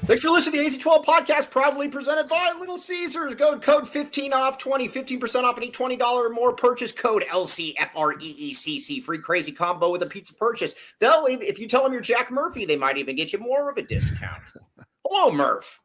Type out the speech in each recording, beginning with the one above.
Thanks for listening to the AC12 podcast, proudly presented by Little Caesars. Go code 15OFF20, 15% off any $20 or more purchase. Code LCFREECC. Free crazy combo with a pizza purchase. If you tell them you're Jack Murphy, they might even get you more of a discount. Hello, Murph.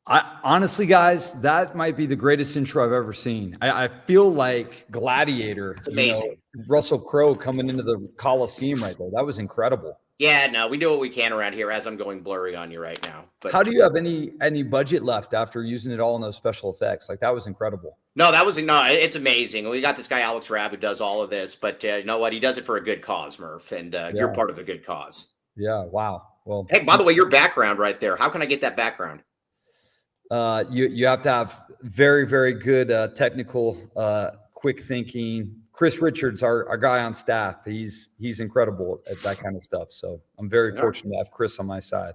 Honestly, guys, that might be the greatest intro I've ever seen. I feel like Gladiator. It's amazing. Russell Crowe coming into the Coliseum right there. That was incredible. Yeah, no, we do what we can around here as I'm going blurry on you right now. But how do you have any budget left after using it all in those special effects? Like, that was incredible. No, it's amazing. We got this guy, Alex Rabb, who does all of this, but you know what? He does it for a good cause, Murph, and you're part of the good cause. Yeah, wow. Well, hey, by the way, your background right there, how can I get that background? You have to have very, very good technical, quick thinking. Chris Richards, our guy on staff, he's incredible at that kind of stuff. So I'm very fortunate to have Chris on my side.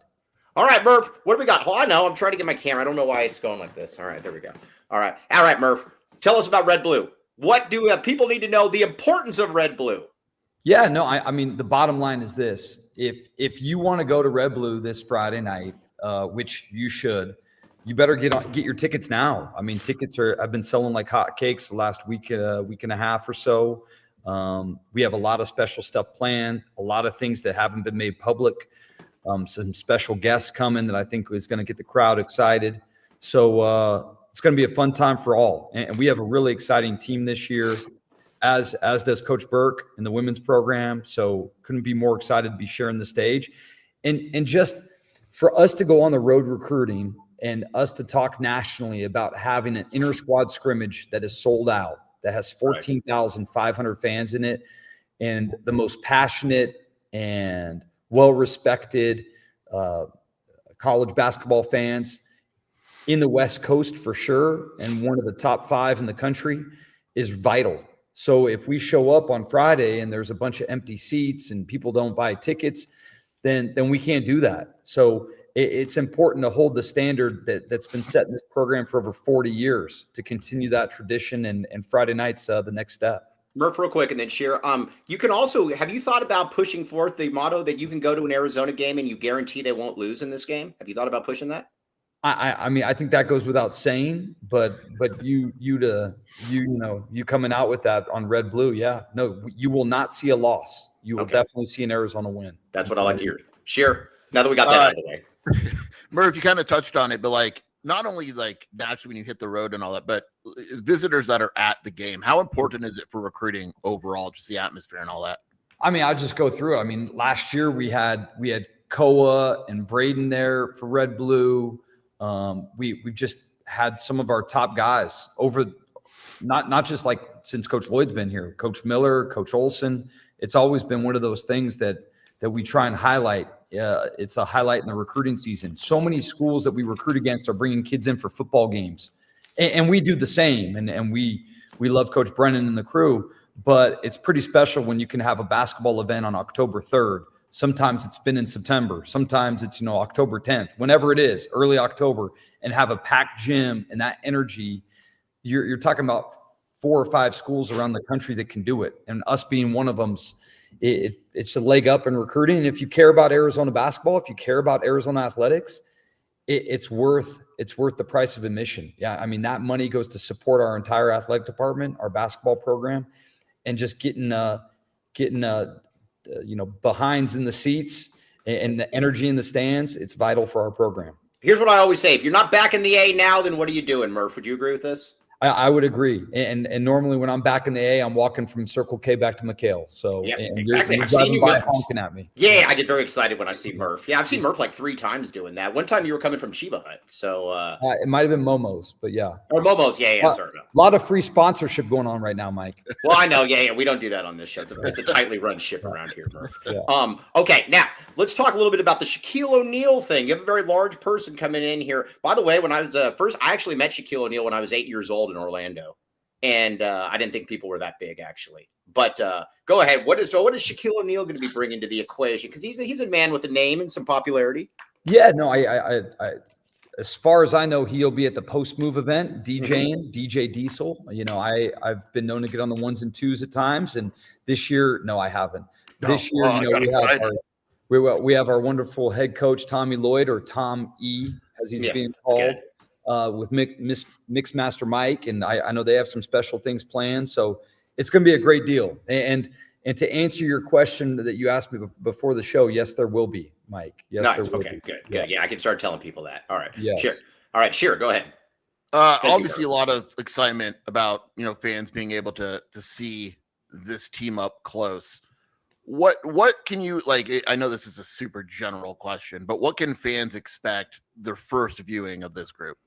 All right, Murph, what do we got? Oh, I know. I'm trying to get my camera. I don't know why it's going like this. All right, there we go. All right, Murph, tell us about Red Blue. What do people need to know the importance of Red Blue? Yeah, no, I mean, the bottom line is this. If you want to go to Red Blue this Friday night, which you should, you better get your tickets now. I mean, tickets have been selling like hotcakes the last week and a half or so. We have a lot of special stuff planned, a lot of things that haven't been made public. Some special guests coming that I think is going to get the crowd excited. So it's going to be a fun time for all. And we have a really exciting team this year, as does Coach Burke in the women's program. So couldn't be more excited to be sharing the stage. And just for us to go on the road recruiting and us to talk nationally about having an inter-squad scrimmage that is sold out, that has 14,500 fans in it, and the most passionate and well-respected college basketball fans in the West Coast for sure, and one of the top 5 in the country, is vital. So if we show up on Friday and there's a bunch of empty seats and people don't buy tickets, then we can't do that. So it's important to hold the standard that's been set in this program for over 40 years to continue that tradition. And Friday night's the next step. Murph, real quick, and then share. You can also, have you thought about pushing forth the motto that you can go to an Arizona game and you guarantee they won't lose in this game? Have you thought about pushing that? I mean, I think that goes without saying, but you coming out with that on Red Blue, yeah, no, you will not see a loss. You will definitely see an Arizona win. That's what I like to hear. Share. Now that we got that out of the way. Murph, you kind of touched on it, but like not only like naturally when you hit the road and all that, but visitors that are at the game, how important is it for recruiting overall, just the atmosphere and all that? I mean, I'll just go through it. I mean, last year we had Koa and Braden there for Red Blue. We've just had some of our top guys over, not just like since Coach Lloyd's been here, Coach Miller, Coach Olson. It's always been one of those things that we try and highlight. It's a highlight in the recruiting season. So many schools that we recruit against are bringing kids in for football games, and we do the same. And we love Coach Brennan and the crew, but it's pretty special when you can have a basketball event on October 3rd. Sometimes it's been in September. Sometimes it's, October 10th, whenever it is, early October, and have a packed gym and that energy. You're talking about 4 or 5 schools around the country that can do it. And us being one of them, it's a leg up in recruiting. And if you care about Arizona basketball, if you care about Arizona athletics, it's worth the price of admission. Yeah. I mean, that money goes to support our entire athletic department, our basketball program, and just getting behinds in the seats and the energy in the stands. It's vital for our program. Here's what I always say. If you're not back in the A now, then what are you doing, Murph? Would you agree with this? I would agree. And normally when I'm back in the A, I'm walking from Circle K back to McHale. So yeah, and exactly. You're I've seen you honking at me. Yeah, I get very excited when I see Murph. Yeah, I've seen Murph like 3 times doing that. One time you were coming from Shiba Hut. So it might have been Momo's, but yeah. Or Momo's, yeah, sorry. A lot of free sponsorship going on right now, Mike. Well, I know, yeah. We don't do that on this show. It's a tightly run ship around here, Murph. Yeah. Okay, now let's talk a little bit about the Shaquille O'Neal thing. You have a very large person coming in here. By the way, when I was I actually met Shaquille O'Neal when I was 8 years old in Orlando. And I didn't think people were that big, actually. But go ahead. What is Shaquille O'Neal going to be bringing to the equation? Because he's a man with a name and some popularity. Yeah, no, I as far as I know, he'll be at the post move event, DJing, DJ Diesel. I've been known to get on the 1s and 2s at times, and this year, no, I haven't. This year, We have our wonderful head coach, Tommy Lloyd, or Tom E, as he's being called, with Mix Master Mike. And I know they have some special things planned. So it's going to be a great deal. And to answer your question that you asked me before the show, yes, there will be, Mike. Yes, nice. There will be. Good. Yeah. Yeah, I can start telling people that. All right. Yes. Sure. All right. Sure. Go ahead. Obviously, a lot of excitement about fans being able to see this team up close. What can you like? I know this is a super general question, but what can fans expect their first viewing of this group?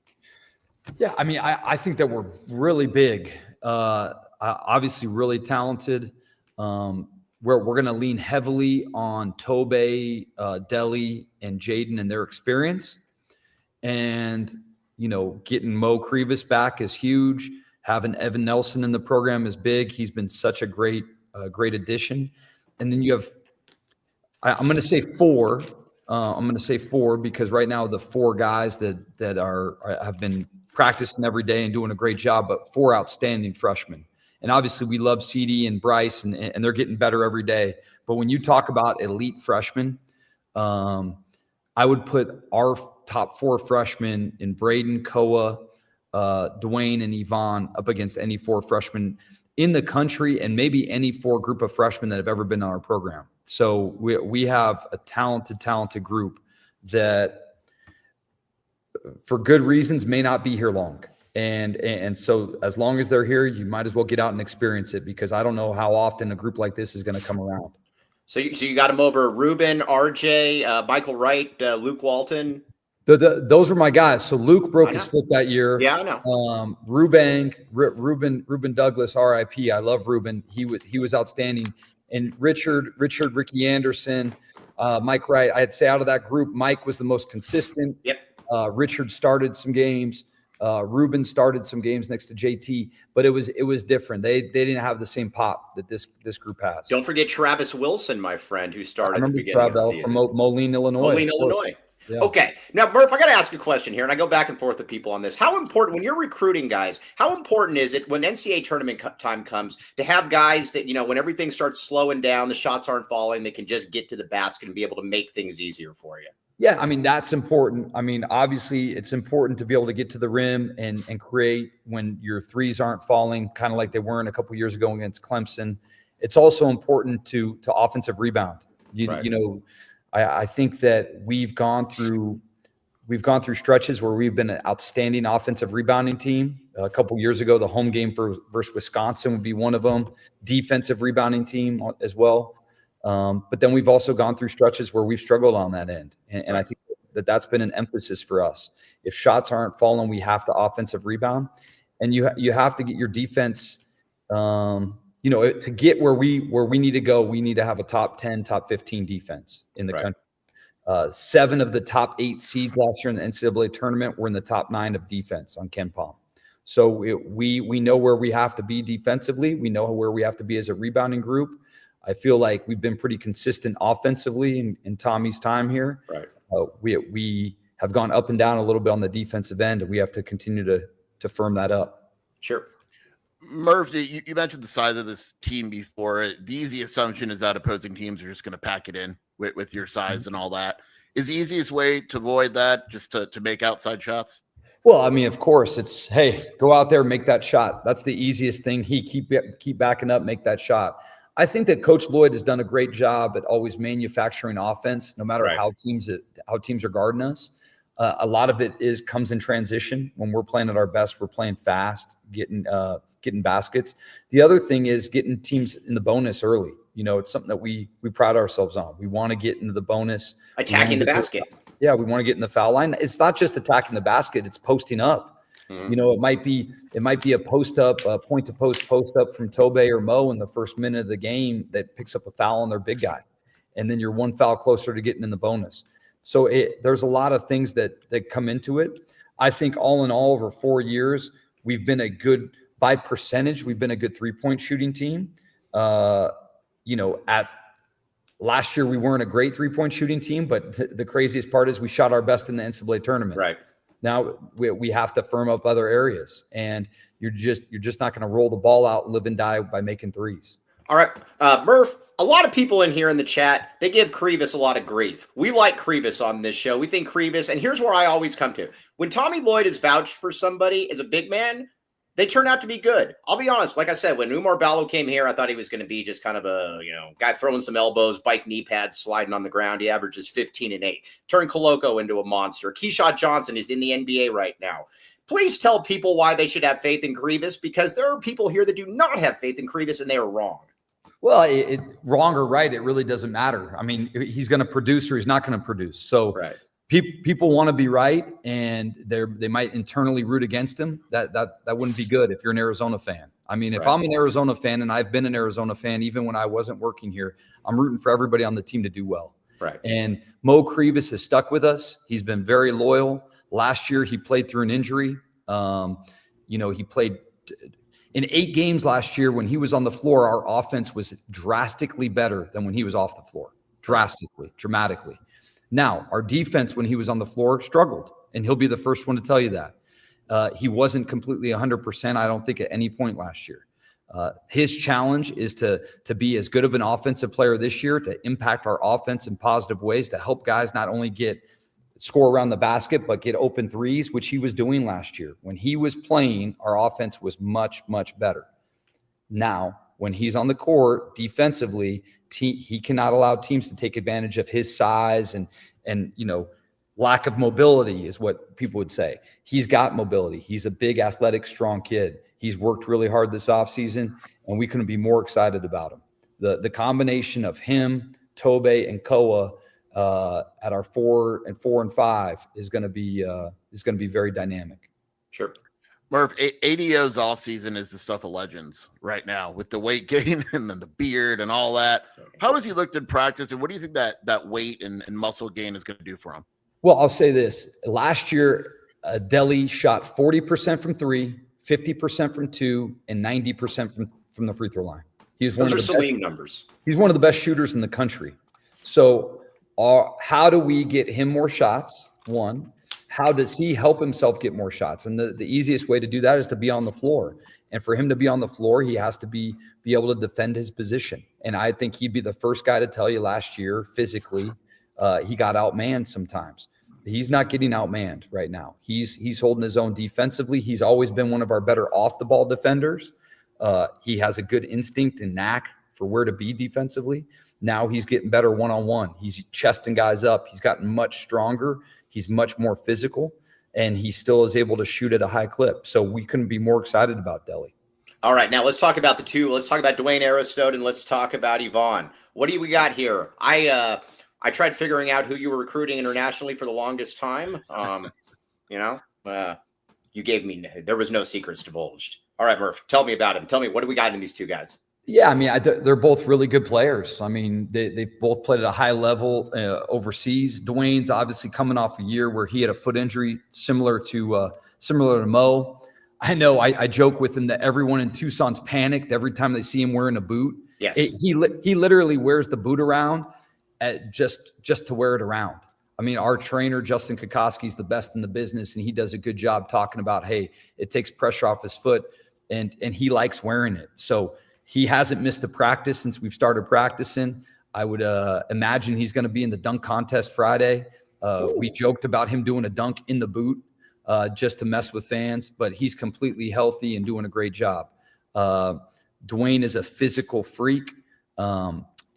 Yeah, I mean, I think that we're really big. Obviously, really talented. We're going to lean heavily on Tobe, Deli, and Jaden and their experience, and getting Mo Crivis back is huge. Having Evan Nelson in the program is big. He's been such a great addition. And then you have, I'm going to say four. I'm going to say four because right now the four guys that have been practicing every day and doing a great job, but four outstanding freshmen. And obviously we love CD and Bryce, and they're getting better every day. But when you talk about elite freshmen, I would put our top four freshmen in Braden, Koa, Dwayne, and Yvonne up against any four freshmen in the country, and maybe any four group of freshmen that have ever been on our program. So we have a talented group that, for good reasons, may not be here long. And so as long as they're here, you might as well get out and experience it, because I don't know how often a group like this is going to come around. So you got them over Ruben, RJ, Michael Wright, Luke Walton. Those were my guys. So Luke broke his foot that year. Yeah, I know. Ruben Douglas, RIP. I love Ruben. He was outstanding. And Richard, Ricky Anderson, Mike Wright. I'd say out of that group, Mike was the most consistent. Yep. Richard started some games. Ruben started some games next to JT, but it was different. They didn't have the same pop that this group has. Don't forget Travis Wilson, my friend, who started. I remember Travis from Moline, Illinois. Yeah. Okay. Now, Murph, I got to ask a question here, and I go back and forth with people on this. How important, when you're recruiting guys, how important is it when NCAA tournament time comes to have guys that, when everything starts slowing down, the shots aren't falling, they can just get to the basket and be able to make things easier for you? Yeah, I mean, that's important. I mean, obviously, it's important to be able to get to the rim and create when your threes aren't falling, kind of like they weren't a couple years ago against Clemson. It's also important to offensive rebound. I think that we've gone through stretches where we've been an outstanding offensive rebounding team. A couple years ago, the home game versus Wisconsin would be one of them. Defensive rebounding team as well. But then we've also gone through stretches where we've struggled on that end. And I think that's been an emphasis for us. If shots aren't falling, we have to offensive rebound. And you have to get your defense, to get where we need to go, we need to have a top 10, top 15 defense in the country. 7 of the top 8 seeds last year in the NCAA tournament were in the top 9 of defense on KenPom. So we know where we have to be defensively. We know where we have to be as a rebounding group. I feel like we've been pretty consistent offensively in Tommy's time here. Right. We have gone up and down a little bit on the defensive end, and we have to continue to firm that up. Sure. Murph, you mentioned the size of this team before. The easy assumption is that opposing teams are just going to pack it in with your size and all that. Is the easiest way to avoid that just to make outside shots? Well, I mean, of course, it's, hey, go out there, make that shot. That's the easiest thing. Keep backing up, make that shot. I think that Coach Lloyd has done a great job at always manufacturing offense, no matter how teams are guarding us. A lot of it comes in transition. When we're playing at our best, we're playing fast, getting baskets. The other thing is getting teams in the bonus early. It's something that we pride ourselves on. We want to get into the bonus. Attacking the basket. Yeah, we want to get in the foul line. It's not just attacking the basket, it's posting up. Mm-hmm. It might be a post up, a point to post up from Tobe or Mo in the first minute of the game that picks up a foul on their big guy. And then you're one foul closer to getting in the bonus. So there's a lot of things that come into it. I think all in all, over 4 years, we've been by percentage, we've been a good 3-point shooting team. At last year, we weren't a great 3-point shooting team, but the craziest part is we shot our best in the NCAA tournament. Right. Now we have to firm up other areas, and you're just not going to roll the ball out, live and die by making threes. All right, Murph, a lot of people in here in the chat, they give Crivis a lot of grief. We like Crivis on this show. We think Crivis, and here's where I always come to. When Tommy Lloyd is vouched for somebody as a big man, they turn out to be good. I'll be honest. Like I said, when Umar Ballo came here, I thought he was going to be just kind of a, guy throwing some elbows, bike knee pads, sliding on the ground. He averages 15 and 8. Turned Koloko into a monster. Keyshawn Johnson is in the NBA right now. Please tell people why they should have faith in Crivis, because there are people here that do not have faith in Crivis, and they are wrong. Well, wrong or right, it really doesn't matter. I mean, he's going to produce or he's not going to produce. So right. People want to be right, and they might internally root against him. That wouldn't be good if you're an Arizona fan. I mean, if I'm an Arizona fan, and I've been an Arizona fan even when I wasn't working here, I'm rooting for everybody on the team to do well. Right. And Mo Crivis has stuck with us. He's been very loyal. Last year, he played through an injury. He played in 8 games last year. When he was on the floor, our offense was drastically better than when he was off the floor. Dramatically. Now, our defense, when he was on the floor, struggled, and he'll be the first one to tell you that. He wasn't completely 100%, I don't think, at any point last year. His challenge is to be as good of an offensive player this year, to impact our offense in positive ways, to help guys not only score around the basket, but get open threes, which he was doing last year. When he was playing, our offense was much, much better. Now, when he's on the court defensively, he cannot allow teams to take advantage of his size and lack of mobility is what people would say. He's got mobility. He's a big, athletic, strong kid. He's worked really hard this offseason, and we couldn't be more excited about him. The combination of him, Tobe, and Koa at our 4 and 5 is going to be very dynamic. Sure. Murph, ADO's offseason is the stuff of legends right now, with the weight gain and then the beard and all that. How has he looked in practice, and what do you think that weight and muscle gain is going to do for him? Well, I'll say this. Last year, Deli shot 40% from 3, 50% from 2, and 90% from the free throw line. Those are Salim numbers. He's one of the best shooters in the country. So how do we get him more shots? One. How does he help himself get more shots? And the easiest way to do that is to be on the floor. And for him to be on the floor, he has to be able to defend his position. And I think he'd be the first guy to tell you last year, physically, he got outmanned sometimes. He's not getting outmanned right now. He's holding his own defensively. He's always been one of our better off-the-ball defenders. He has a good instinct and knack for where to be defensively. Now he's getting better one-on-one. He's chesting guys up. He's gotten much stronger. He's much more physical, and he still is able to shoot at a high clip. So we couldn't be more excited about Deli. All right, now let's talk about the two. Let's talk about Dwayne Aristote, and let's talk about Yvonne. What do we got here? I tried figuring out who you were recruiting internationally for the longest time. You gave me – there was no secrets divulged. All right, Murph, tell me about him. Tell me, what do we got in these two guys? Yeah, I mean, they're both really good players. I mean, they've both played at a high level overseas. Dwayne's obviously coming off a year where he had a foot injury similar to Mo. I know I joke with him that everyone in Tucson's panicked every time they see him wearing a boot. Yes. He literally wears the boot around just to wear it around. I mean, our trainer, Justin Kokoski's the best in the business, and he does a good job talking about, hey, it takes pressure off his foot, and he likes wearing it. So he hasn't missed a practice since we've started practicing. I would imagine he's going to be in the dunk contest Friday. We joked about him doing a dunk in the boot just to mess with fans, but he's completely healthy and doing a great job. Dwayne is a physical freak.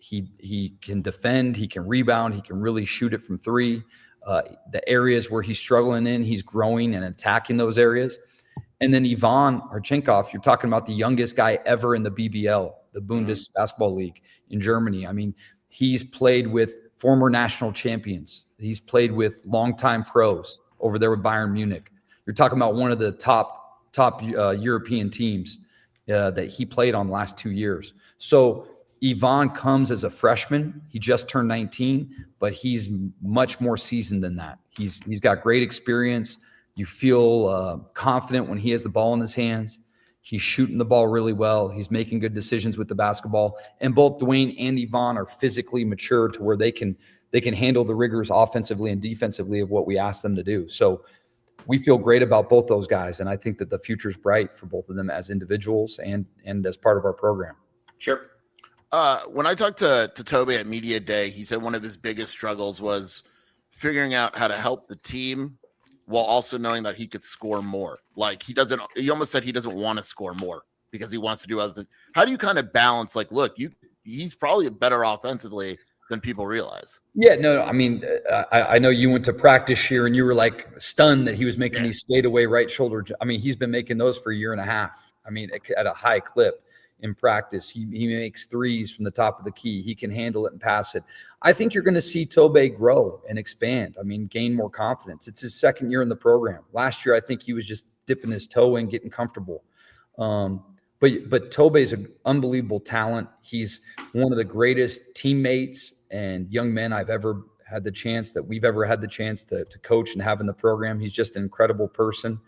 He can defend, he can rebound, he can really shoot it from 3. The areas where he's struggling in, he's growing and attacking those areas. And then Ivan Archenkov, you're talking about the youngest guy ever in the BBL, the Bundes Basketball League in Germany. I mean, he's played with former national champions. He's played with longtime pros over there with Bayern Munich. You're talking about one of the top European teams that he played on the last 2 years. So Ivan comes as a freshman. He just turned 19, but he's much more seasoned than that. He's got great experience. You feel confident when he has the ball in his hands. He's shooting the ball really well. He's making good decisions with the basketball. And both Dwayne and Ivan are physically mature to where they can handle the rigors offensively and defensively of what we ask them to do. So we feel great about both those guys, and I think that the future's bright for both of them as individuals and as part of our program. Sure. When I talked to Tobe at Media Day, he said one of his biggest struggles was figuring out how to help the team while also knowing that he could score more. Like he almost said he doesn't want to score more because he wants to do other things. How do you kind of balance, like, look, he's probably better offensively than people realize. Yeah, no, I mean, I know you went to practice here and you were like stunned that he was making these fadeaway right shoulder. I mean, he's been making those for a year and a half. I mean, at a high clip in practice. He makes threes from the top of the key. He can handle it and pass it. I think you're going to see Tobe grow and expand. I mean, gain more confidence. It's his second year in the program. Last year, I think he was just dipping his toe in, getting comfortable. But Tobe is an unbelievable talent. He's one of the greatest teammates and young men we've ever had the chance to coach and have in the program. He's just an incredible person.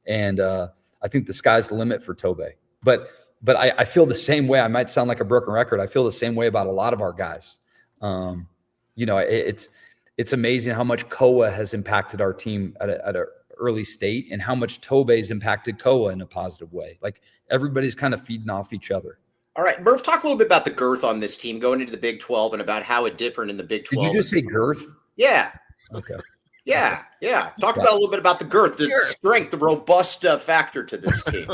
And I think the sky's the limit for Tobe. But I feel the same way. I might sound like a broken record. I feel the same way about a lot of our guys. It's amazing how much Koa has impacted our team at an early state and how much Tobe's impacted Koa in a positive way. Like everybody's kind of feeding off each other. All right, Murph, talk a little bit about the girth on this team going into the Big 12 and about how it different in the Big 12. Did you just say girth? Yeah. Okay. Yeah. Talk about a little bit about the girth, the strength, the robust factor to this team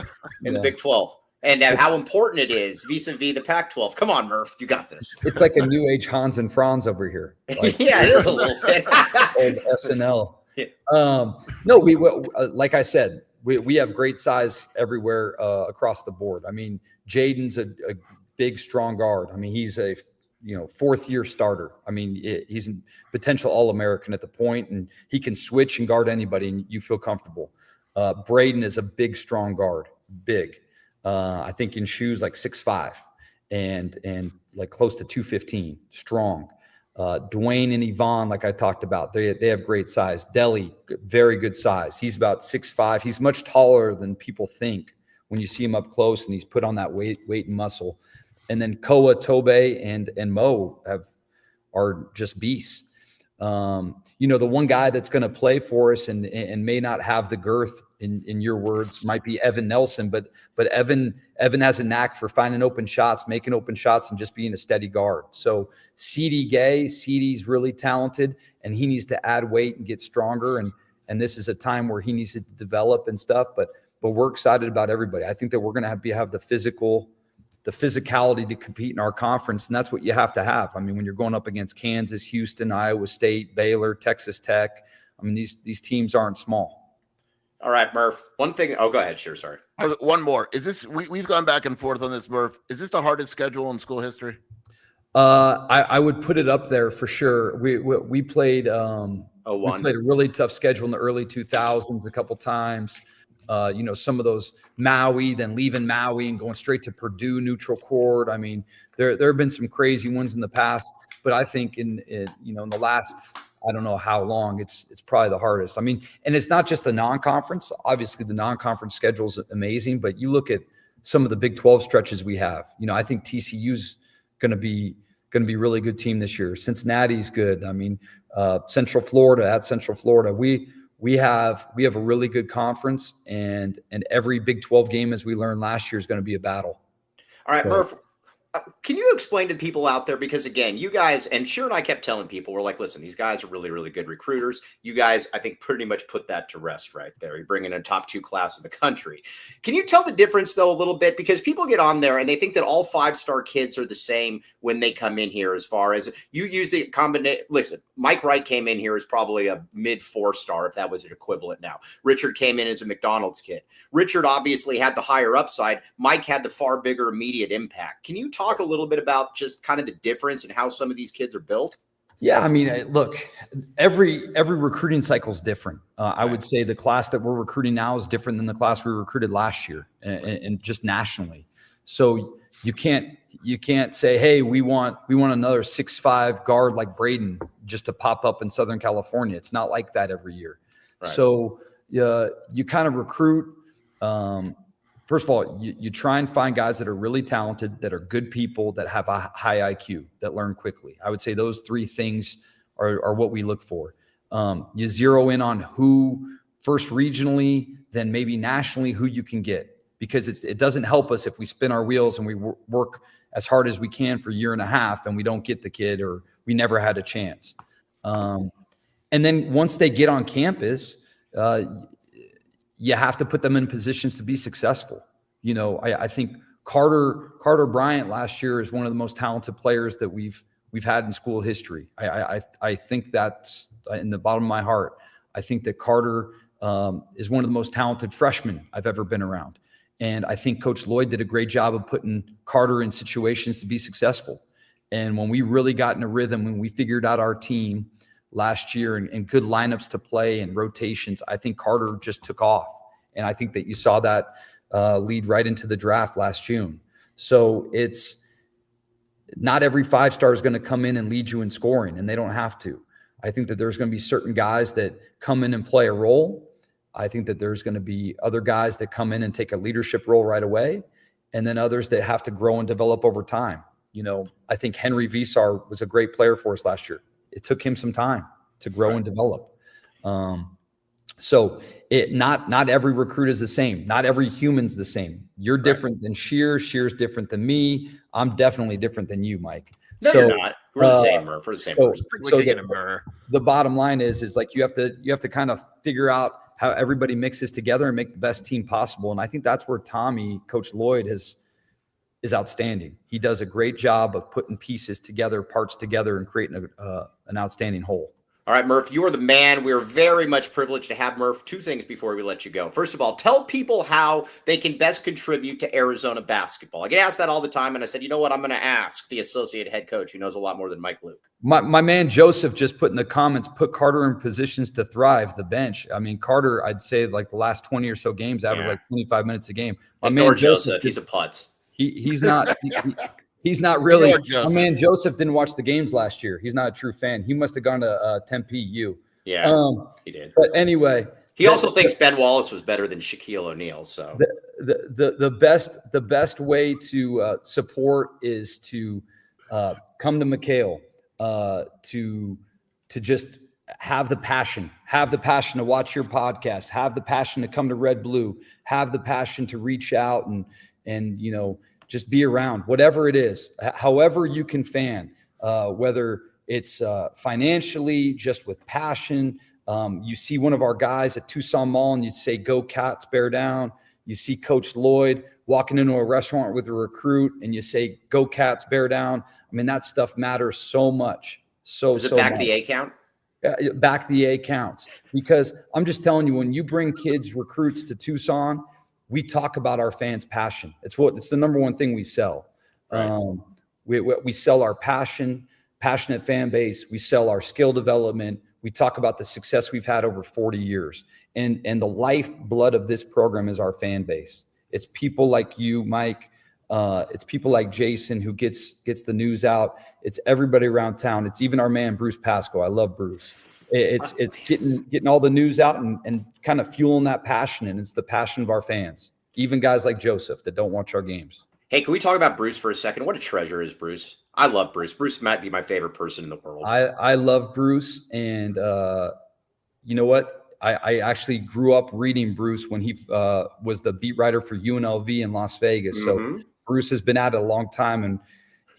in the Big 12. And how important it is vis-a-vis the Pac-12. Come on, Murph, you got this. It's like a new age Hans and Franz over here. Like, yeah, it is a little bit. Old SNL. No, we like I said, we have great size everywhere across the board. I mean, Jaden's a big, strong guard. I mean, he's a fourth-year starter. I mean, he's a potential All-American at the point, and he can switch and guard anybody, and you feel comfortable. Braden is a big, strong guard, big. I think in shoes like 6'5", and like close to 215, strong. Dwayne and Yvonne, like I talked about, they have great size. Deli, very good size. He's about 6'5". He's much taller than people think when you see him up close, and he's put on that weight and muscle. And then Koa, Tobe, and Mo are just beasts. The one guy that's going to play for us and may not have the girth in your words might be Evan Nelson, but Evan has a knack for finding open shots, making open shots, and just being a steady guard. So CeeDee's really talented, and he needs to add weight and get stronger. And this is a time where he needs to develop and stuff. But we're excited about everybody. I think that we're going to have the physicality to compete in our conference, and that's what you have to have. I mean, when you're going up against Kansas, Houston, Iowa State, Baylor, Texas Tech, I mean, these teams aren't small. All right, Murph. One thing. Oh, go ahead. Sure. Sorry. One more. Is this? We've gone back and forth on this, Murph. Is this the hardest schedule in school history? I would put it up there for sure. We played. We played a really tough schedule in the early 2000s a couple times. Some of those Maui, then leaving Maui and going straight to Purdue neutral court. I mean, there have been some crazy ones in the past, but I think in the last, I don't know how long, it's probably the hardest. I mean, and it's not just the non-conference. Obviously, the non-conference schedule is amazing, but you look at some of the Big 12 stretches we have. I think TCU's going to be really good team this year. Cincinnati's good. I mean, Central Florida. We have a really good conference, and every Big 12 game, as we learned last year, is going to be a battle. All right, Murph, can you explain to the people out there, because again, you guys, and Sure and I kept telling people, we're like, listen, these guys are really, really good recruiters. You guys, I think, pretty much put that to rest right there. You're bringing in a top 2 class in the country. Can you tell the difference, though, a little bit? Because people get on there and they think that all 5-star kids are the same when they come in here, as far as you use the combination. Listen, Mike Wright came in here as probably a mid 4-star, if that was an equivalent now. Richard came in as a McDonald's kid. Richard obviously had the higher upside. Mike had the far bigger immediate impact. Can you talk a little bit about just kind of the difference in how some of these kids are built? Yeah, I mean, look, every recruiting cycle is different. I would say the class that we're recruiting now is different than the class we recruited last year, and just nationally. So you can't say, hey, we want another 6'5" guard like Braden just to pop up in Southern California. It's not like that every year. Right. So you kind of recruit. First of all, you try and find guys that are really talented, that are good people, that have a high IQ, that learn quickly. I would say those 3 things are what we look for. You zero in on who first regionally, then maybe nationally, who you can get, because it doesn't help us if we spin our wheels and we work as hard as we can for a year and a half, and we don't get the kid, or we never had a chance. And then once they get on campus, you have to put them in positions to be successful. You know, I think Carter Bryant last year is one of the most talented players that we've had in school history. I think that's in the bottom of my heart. I think that Carter is one of the most talented freshmen I've ever been around. And I think Coach Lloyd did a great job of putting Carter in situations to be successful. And when we really got in a rhythm, when we figured out our team last year and good lineups to play and rotations, I think Carter just took off. And I think that you saw that lead right into the draft last June. So it's not every 5-star is going to come in and lead you in scoring, and they don't have to. I think that there's going to be certain guys that come in and play a role. I think that there's going to be other guys that come in and take a leadership role right away, and then others that have to grow and develop over time. You know, I think Henry Visar was a great player for us last year. It took him some time to grow and develop. So not every recruit is the same. Not every human's the same. You're different than Shear's different than me. I'm definitely different than you, Mike. No, you're not. We're the same, Murph. We're the same person. So the bottom line is like you have to kind of figure out how everybody mixes together and make the best team possible. And I think that's where Tommy, Coach Lloyd, is outstanding. He does a great job of putting pieces together, parts together, and creating an outstanding whole. All right, Murph, you are the man. We are very much privileged to have Murph. 2 things before we let you go. First of all, tell people how they can best contribute to Arizona basketball. I get asked that all the time, and I said, you know what? I'm going to ask the associate head coach who knows a lot more than Mike Luke. My man Joseph just put in the comments, put Carter in positions to thrive, the bench. I mean, Carter, I'd say like the last 20 or so games, averaged like 25 minutes a game. Ignore Joseph. He's a putz. He's not he's not really. My man Joseph didn't watch the games last year. He's not a true fan. He must have gone to Tempe U. Yeah, he did. But anyway, he also thinks Ben Wallace was better than Shaquille O'Neal. So the best way to support is to come to McHale, to just have the passion to watch your podcast, have the passion to come to Red Blue, have the passion to reach out and you know, just be around, whatever it is, however you can fan, whether it's financially, just with passion. You see one of our guys at Tucson Mall and you say, "Go Cats, bear down." You see Coach Lloyd walking into a restaurant with a recruit and you say, "Go Cats, bear down." I mean, that stuff matters so much. Does it back the A count? Back the A counts. Because I'm just telling you, when you bring kids, recruits to Tucson, we talk about our fans' passion. It's the number one thing we sell. Right. We sell our passionate fan base. We sell our skill development. We talk about the success we've had over 40 years. And the lifeblood of this program is our fan base. It's people like you, Mike. It's people like Jason who gets the news out. It's everybody around town. It's even our man, Bruce Pasco. I love Bruce. It's getting all the news out and kind of fueling that passion. And it's the passion of our fans, even guys like Joseph that don't watch our games. Hey, can we talk about Bruce for a second? What a treasure is Bruce. I love Bruce. Bruce might be my favorite person in the world. I love Bruce. And you know what? I actually grew up reading Bruce when he was the beat writer for UNLV in Las Vegas. So Bruce has been at it a long time, and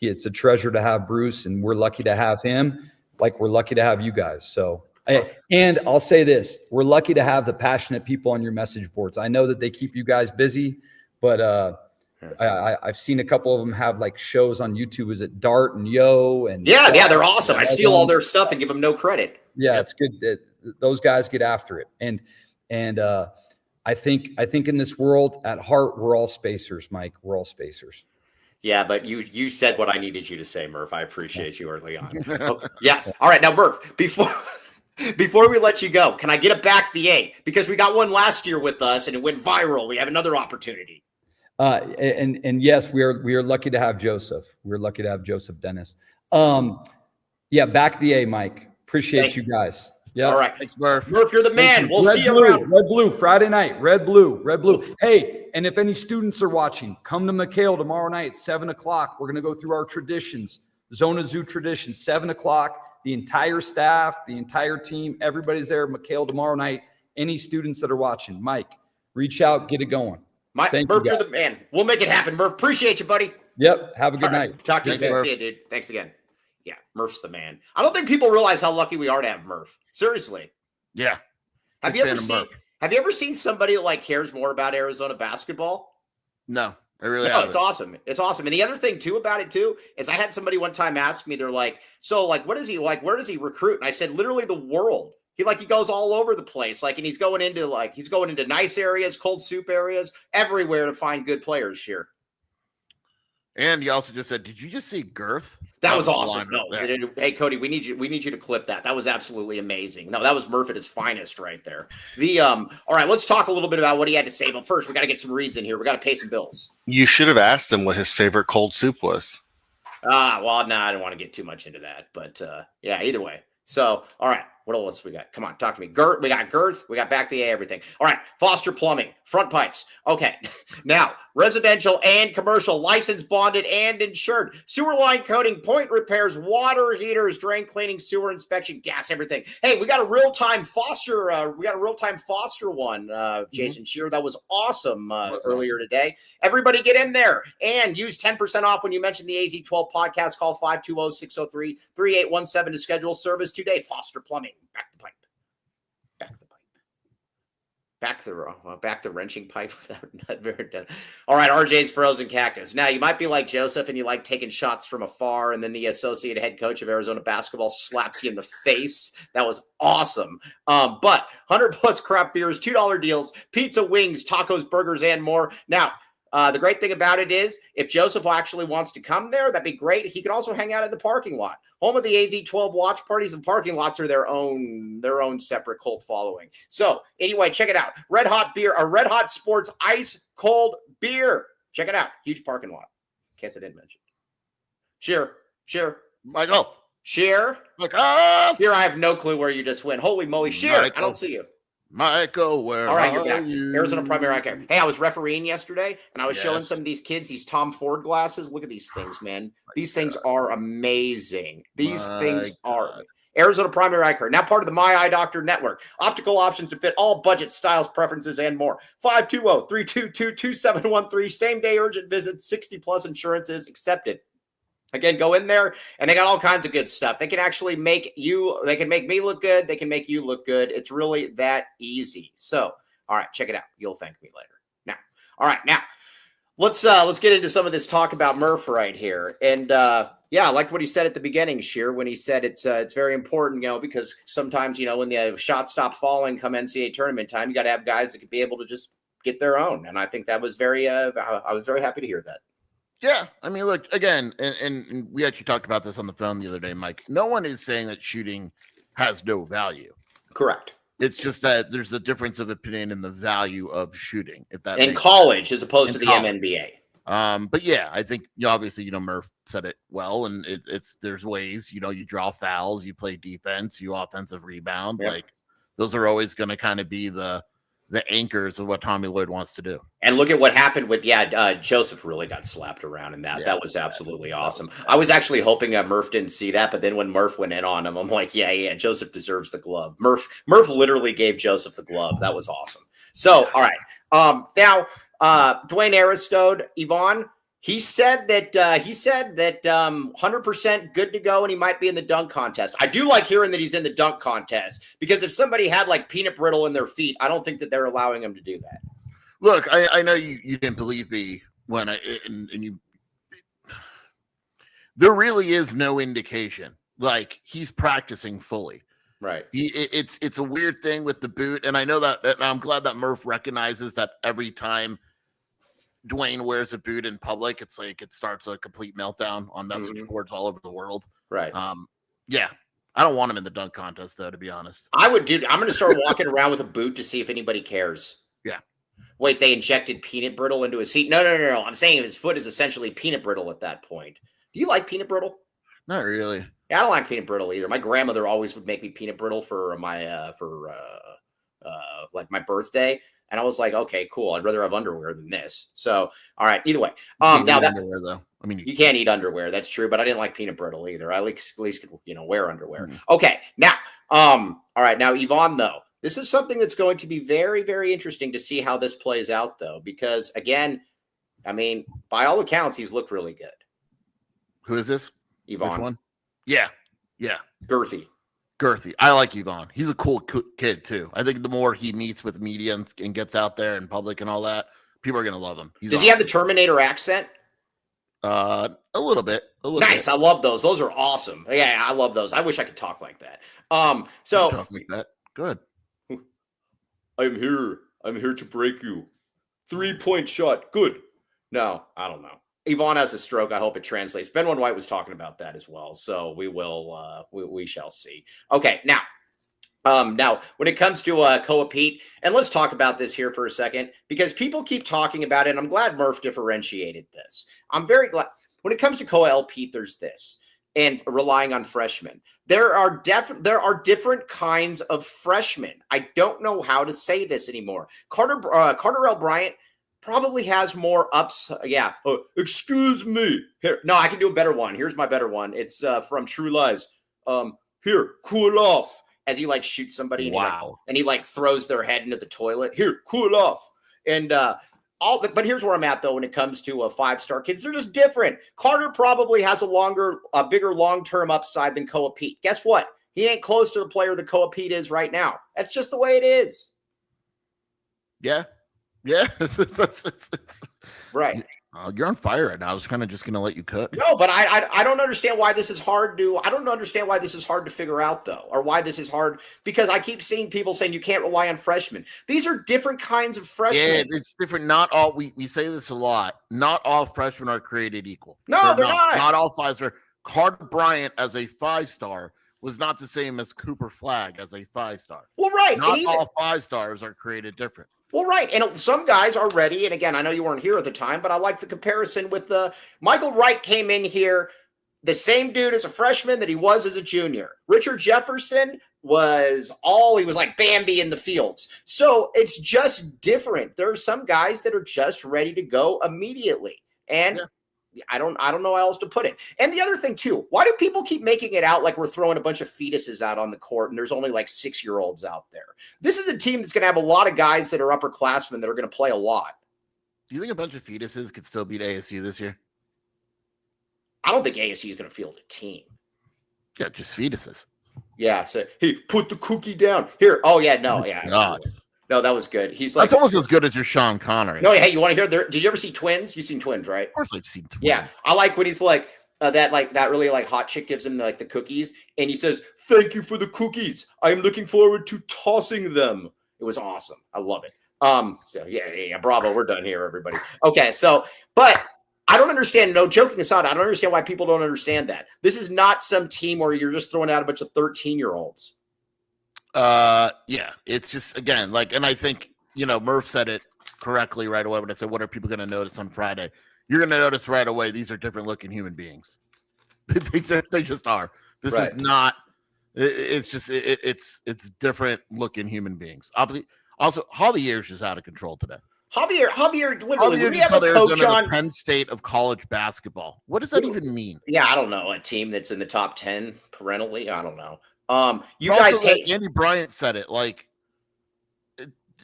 it's a treasure to have Bruce, and we're lucky to have him. Like we're lucky to have you guys. So, and I'll say this, we're lucky to have the passionate people on your message boards. I know that they keep you guys busy, but I've seen a couple of them have like shows on YouTube. Is it Dart and Yo? And yeah, they're awesome. I steal all their stuff and give them no credit. Yeah, it's good that those guys get after it. And I think in this world, at heart, we're all spacers, Mike. We're all spacers. Yeah, but you said what I needed you to say, Murph. I appreciate you early on. Oh, yes. All right. Now, Murph, before we let you go, can I get a back the A? Because we got one last year with us and it went viral. We have another opportunity. And yes, we are lucky to have Joseph. We're lucky to have Joseph Dennis. Yeah, back the A, Mike. Appreciate you guys. Yeah. All right. Thanks, Murph. Murph, you're the man. We'll see you around. Red Blue, Friday night. Red Blue. Hey, and if any students are watching, come to McHale tomorrow night, 7:00. We're going to go through our traditions, Zona Zoo traditions, 7:00. The entire staff, the entire team, everybody's there at McHale tomorrow night. Any students that are watching, Mike, reach out, get it going. Murph, you're the man. We'll make it happen, Murph. Appreciate you, buddy. Yep. Have a good All right. night. Talk to you Thanks, soon. Murph. See you, dude. Thanks again. Yeah, Murph's the man. I don't think people realize how lucky we are to have Murph. Seriously. Yeah. Have Big you ever fan of seen? Murph. Have you ever seen somebody that like cares more about Arizona basketball? No, I really No, haven't. it's awesome. It's awesome. And the other thing too about it too is I had somebody one time ask me, they're like, so like, what is he like? Where does he recruit? And I said, literally the world. He goes all over the place. Like, and he's going into nice areas, cold soup areas, everywhere to find good players here. And you also just said, did you just say girth? That was the awesome. line right there. Hey Cody, we need you to clip that. That was absolutely amazing. No, that was Murph at his finest right there. All right, let's talk a little bit about what he had to say. But first, we got to get some reads in here. We got to pay some bills. You should have asked him what his favorite cold soup was. Well, no, I don't want to get too much into that. But yeah, either way. So, all right, what else we got? Come on, talk to me. We got girth. We got back the A, everything. All right, Foster Plumbing, front pipes. Okay, now residential and commercial, licensed, bonded, and insured. Sewer line coating, point repairs, water heaters, drain cleaning, sewer inspection, gas, everything. Hey, we got a real-time Foster. One, Jason Shearer. That was awesome earlier today. Everybody get in there and use 10% off when you mention the AZ12 podcast. Call 520-603-3817 to schedule service today. Foster Plumbing. Back the pipe. Back the wrenching pipe without not very done. All right, RJ's Frozen Cactus. Now, you might be like Joseph and you like taking shots from afar, and then the associate head coach of Arizona basketball slaps you in the face. That was awesome. But 100+ craft beers, $2 deals, pizza, wings, tacos, burgers, and more. Now, the great thing about it is if Joseph actually wants to come there, that'd be great. He could also hang out in the parking lot. Home of the AZ12 watch parties, and parking lots are their own separate cult following. So anyway, check it out. Red Hot beer, a Red Hot Sports ice cold beer. Check it out. Huge parking lot. In case I didn't mention. Share. Michael. Share. Michael. Share, I have no clue where you just went. Holy moly. Share. Michael. I don't see you. Michael, where all right, are you're back. you? Arizona Primary Eye Care. Hey, I was refereeing yesterday, and I was showing Yes. some of these kids these Tom Ford glasses. Look at these things, man. These things are amazing. These things are Arizona Primary Eye Care, now part of the My Eye Doctor Network. Optical options to fit all budget, styles, preferences, and more. 520-322-2713. Same-day urgent visits. 60+ insurances accepted. Again, go in there, and they got all kinds of good stuff. They can actually make me look good. They can make you look good. It's really that easy. So, all right, check it out. You'll thank me later. Now, all right, now let's get into some of this talk about Murph right here. And yeah, I liked what he said at the beginning, Sheer, when he said it's very important, because sometimes, when the shots stop falling come NCAA tournament time, you got to have guys that can be able to just get their own. And I think that was I was very happy to hear that. Yeah, I mean, look, again, and we actually talked about this on the phone the other day, Mike. No one is saying that shooting has no value. Correct. It's just that there's a difference of opinion in the value of shooting, if that in college sense. As opposed in to college. The NBA. But yeah, I think obviously Murph said it well, and there's ways you draw fouls, you play defense, you offensive rebound, Yep. like those are always going to kind of be the anchors of what Tommy Lloyd wants to do. And look at what happened with, Joseph really got slapped around in that. Yeah, that was absolutely awesome. Was I was actually hoping Murph didn't see that, but then when Murph went in on him, I'm like, yeah, Joseph deserves the glove. Murph literally gave Joseph the glove. That was awesome. So, all right. Now, Dwayne Aristode, Yvonne, he said that 100% good to go, and he might be in the dunk contest. I do like hearing that he's in the dunk contest, because if somebody had like peanut brittle in their feet, I don't think that they're allowing him to do that. Look, I know you didn't believe me when there really is no indication. Like, he's practicing fully. Right. It's a weird thing with the boot, and I know that, and I'm glad that Murph recognizes that every time Dwayne wears a boot in public, it's like it starts a complete meltdown on message boards all over the world. Right. Yeah. I don't want him in the dunk contest, though, to be honest. I'm going to start walking around with a boot to see if anybody cares. Yeah. Wait, they injected peanut brittle into his feet? No. I'm saying his foot is essentially peanut brittle at that point. Do you like peanut brittle? Not really. Yeah, I don't like peanut brittle either. My grandmother always would make me peanut brittle for my like my birthday. And I was like, okay, cool. I'd rather have underwear than this. So, all right. Either way, now that underwear, though. I mean, you can't eat underwear. That's true. But I didn't like peanut brittle either. I at least could, wear underwear. Okay. Now, all right. Now, Yvonne, though, this is something that's going to be very, very interesting to see how this plays out, though, because again, I mean, by all accounts, he's looked really good. Who is this? Yvonne. Which one? Yeah. Girthy. I like Yvonne. He's a cool kid too. I think the more he meets with media and gets out there in public and all that, people are gonna love him. Does he have the Terminator accent? A little bit. Nice. I love those. Those are awesome. Yeah, I love those. I wish I could talk like that. So talk like that. Good. I'm here to break you. 3-point shot. Good. No, I don't know. Yvonne has a stroke. I hope it translates. Ben One White was talking about that as well. So we will, we shall see. Okay. Now when it comes to Koa Pete, and let's talk about this here for a second, because people keep talking about it. And I'm glad Murph differentiated this. I'm very glad when it comes to Koa L. Pete, there's this and relying on freshmen. There are different kinds of freshmen. I don't know how to say this anymore. Carter L. Bryant probably has more ups. Yeah. Oh, excuse me. Here. No, I can do a better one. Here's my better one. It's from True Lies. Here, cool off. As he like shoots somebody and he throws their head into the toilet. Here, cool off. And but here's where I'm at though when it comes to 5-star kids. They're just different. Carter probably has a bigger long-term upside than Koa Pete. Guess what? He ain't close to the player that Koa Pete is right now. That's just the way it is. Yeah. It's right. You're on fire right now. I was kind of just going to let you cook. No, but I don't understand why this is hard to. I don't understand why this is hard to figure out though, or why this is hard because I keep seeing people saying you can't rely on freshmen. These are different kinds of freshmen. Yeah, it's different. Not all. We say this a lot. Not all freshmen are created equal. No, they're not. Not all 5-star. Carter Bryant as a 5-star was not the same as Cooper Flagg as a 5-star. Well, right. Not all 5-stars are created different. Well, right. And some guys are ready. And again, I know you weren't here at the time, but I like the comparison with Michael Wright came in here, the same dude as a freshman that he was as a junior. Richard Jefferson was like Bambi in the fields. So it's just different. There are some guys that are just ready to go immediately. And I don't know how else to put it. And the other thing too, why do people keep making it out like we're throwing a bunch of fetuses out on the court and there's only like 6-year-olds out there? This is a team that's going to have a lot of guys that are upperclassmen that are going to play a lot. Do you think a bunch of fetuses could still beat ASU this year? I don't think ASU is going to field a team. Yeah, just fetuses. Yeah. So hey, put the cookie down here. Oh yeah, no, yeah. God. No, that was good. He's like, that's almost as good as your Sean Connery. No, hey, you want to hear? Did you ever see Twins? You've seen Twins, right? Of course, I've seen Twins. Yeah, I like when he's like that really hot chick gives him the cookies, and he says, "Thank you for the cookies. I am looking forward to tossing them." It was awesome. I love it. So yeah, bravo. We're done here, everybody. Okay, so but I don't understand. No, joking aside, I don't understand why people don't understand that. This is not some team where you're just throwing out a bunch of 13-year-olds. Yeah, it's just again and I think. Murph said it correctly right away when I said, what are people going to notice on Friday? You're going to notice right away these are different looking human beings. They just are. This is not – it's just it's different looking human beings. Also, Javier's just out of control today. Javier literally, we have a coach on Penn State of college basketball. What does that even mean? Yeah, I don't know. A team that's in the top 10 perennially? I don't know. You guys hate – Andy Bryant said it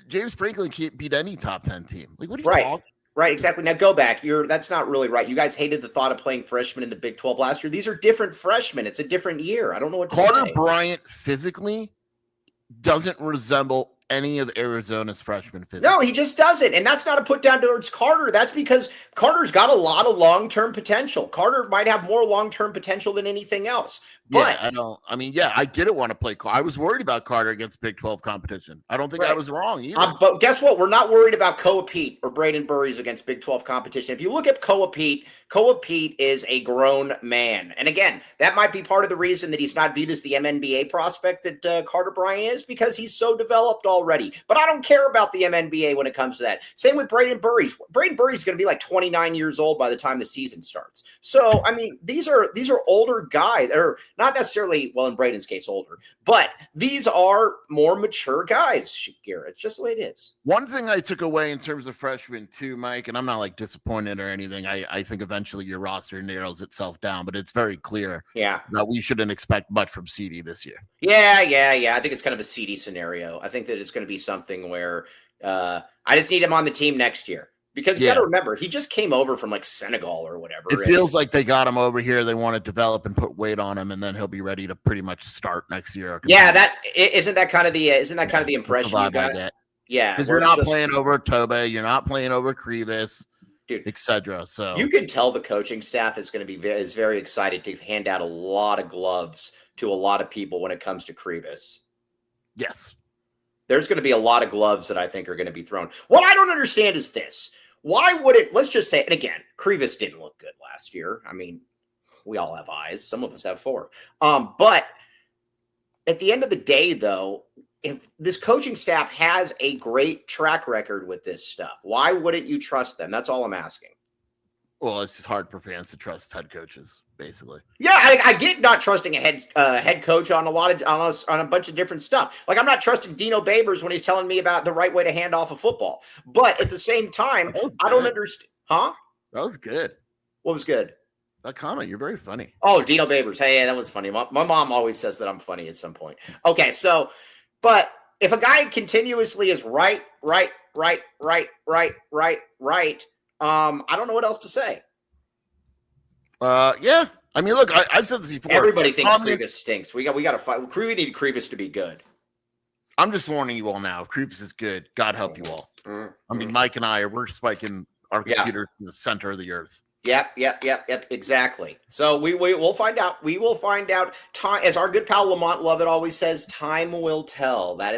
James Franklin can't beat any top 10 team. Like, what are you talking? Right, exactly. Now go back. That's not really right. You guys hated the thought of playing freshmen in the Big 12 last year. These are different freshmen. It's a different year. I don't know what to say. Carter Bryant physically doesn't resemble any of Arizona's freshmen physically. No, he just doesn't. And that's not a put down towards Carter. That's because Carter's got a lot of long-term potential. Carter might have more long-term potential than anything else. But I didn't want to play Carter. I was worried about Carter against Big 12 competition. I don't think I was wrong either. But guess what? We're not worried about Koa Pete or Braden Burries against Big 12 competition. If you look at Koa Pete is a grown man. And again, that might be part of the reason that he's not viewed as the MNBA prospect that Carter Bryant is, because he's so developed already. But I don't care about the MNBA when it comes to that. Same with Braden Burries. Braden Burries is going to be like 29 years old by the time the season starts. So, I mean, these are older guys, or not necessarily, well, in Braden's case, older, but these are more mature guys, Garrett. It's just the way it is. One thing I took away in terms of freshmen too, Mike, and I'm not disappointed or anything. I think eventually your roster narrows itself down, but it's very clear that we shouldn't expect much from CD this year. Yeah. I think it's kind of a CD scenario. I think that it's going to be something where I just need him on the team next year. Because you got to remember, he just came over from like Senegal or whatever. It feels like they got him over here. They want to develop and put weight on him, and then he'll be ready to pretty much start next year. Yeah, isn't that kind of the impression you got? Yeah, because you're not playing over Tobe, you're not playing over Crivis, dude, etc. So you can tell the coaching staff is going to be very excited to hand out a lot of gloves to a lot of people when it comes to Crivis. Yes, there's going to be a lot of gloves that I think are going to be thrown. What I don't understand is this. Why would it, let's just say, and again, Crivis didn't look good last year. I mean, we all have eyes. Some of us have 4. But at the end of the day, though, if this coaching staff has a great track record with this stuff, why wouldn't you trust them? That's all I'm asking. Well, it's just hard for fans to trust head coaches, basically. Yeah, I get not trusting a head coach on a bunch of different stuff. Like I'm not trusting Dino Babers when he's telling me about the right way to hand off a football. But at the same time, I don't understand. Huh? That was good. What was good? That comment. You're very funny. Oh, Dino Babers. Hey, that was funny. My mom always says that I'm funny at some point. Okay, so, but if a guy continuously is right, I don't know what else to say. Yeah. I mean, look, I've said this before. Everybody thinks Crivis stinks. We got to fight. We need Crivis to be good. I'm just warning you all now. If Crivis is good, God help you all. I mean, Mike and we're spiking our computers in the center of the earth. Yep. Exactly. So we'll find out. We will find out. Time, as our good pal Lamont Lovett always says, time will tell. That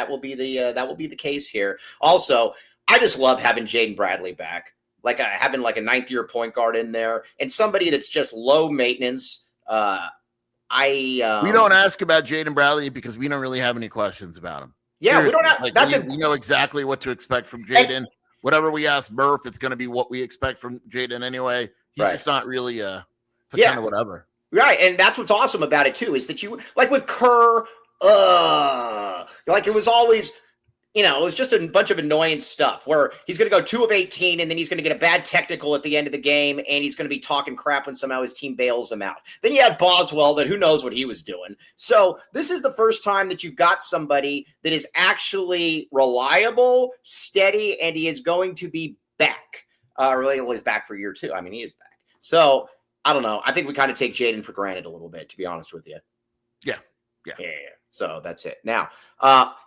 will be the case here. Also, I just love having Jaden Bradley back. Having a 9th-year point guard in there and somebody that's just low maintenance. We don't ask about Jaden Bradley because we don't really have any questions about him. Yeah, seriously. We don't have. We know exactly what to expect from Jaden. Whatever we ask Murph, it's going to be what we expect from Jaden anyway. He's just not really kind of whatever. Right, and that's what's awesome about it too is that you like with Kerr, it was always. It was just a bunch of annoyance stuff where he's going to go 2 of 18 and then he's going to get a bad technical at the end of the game and he's going to be talking crap when somehow his team bails him out. Then you had Boswell that who knows what he was doing. So this is the first time that you've got somebody that is actually reliable, steady, and he is going to be back. He's back for year 2. I mean, he is back. So I don't know. I think we kind of take Jaden for granted a little bit, to be honest with you. Yeah. So that's it. Now,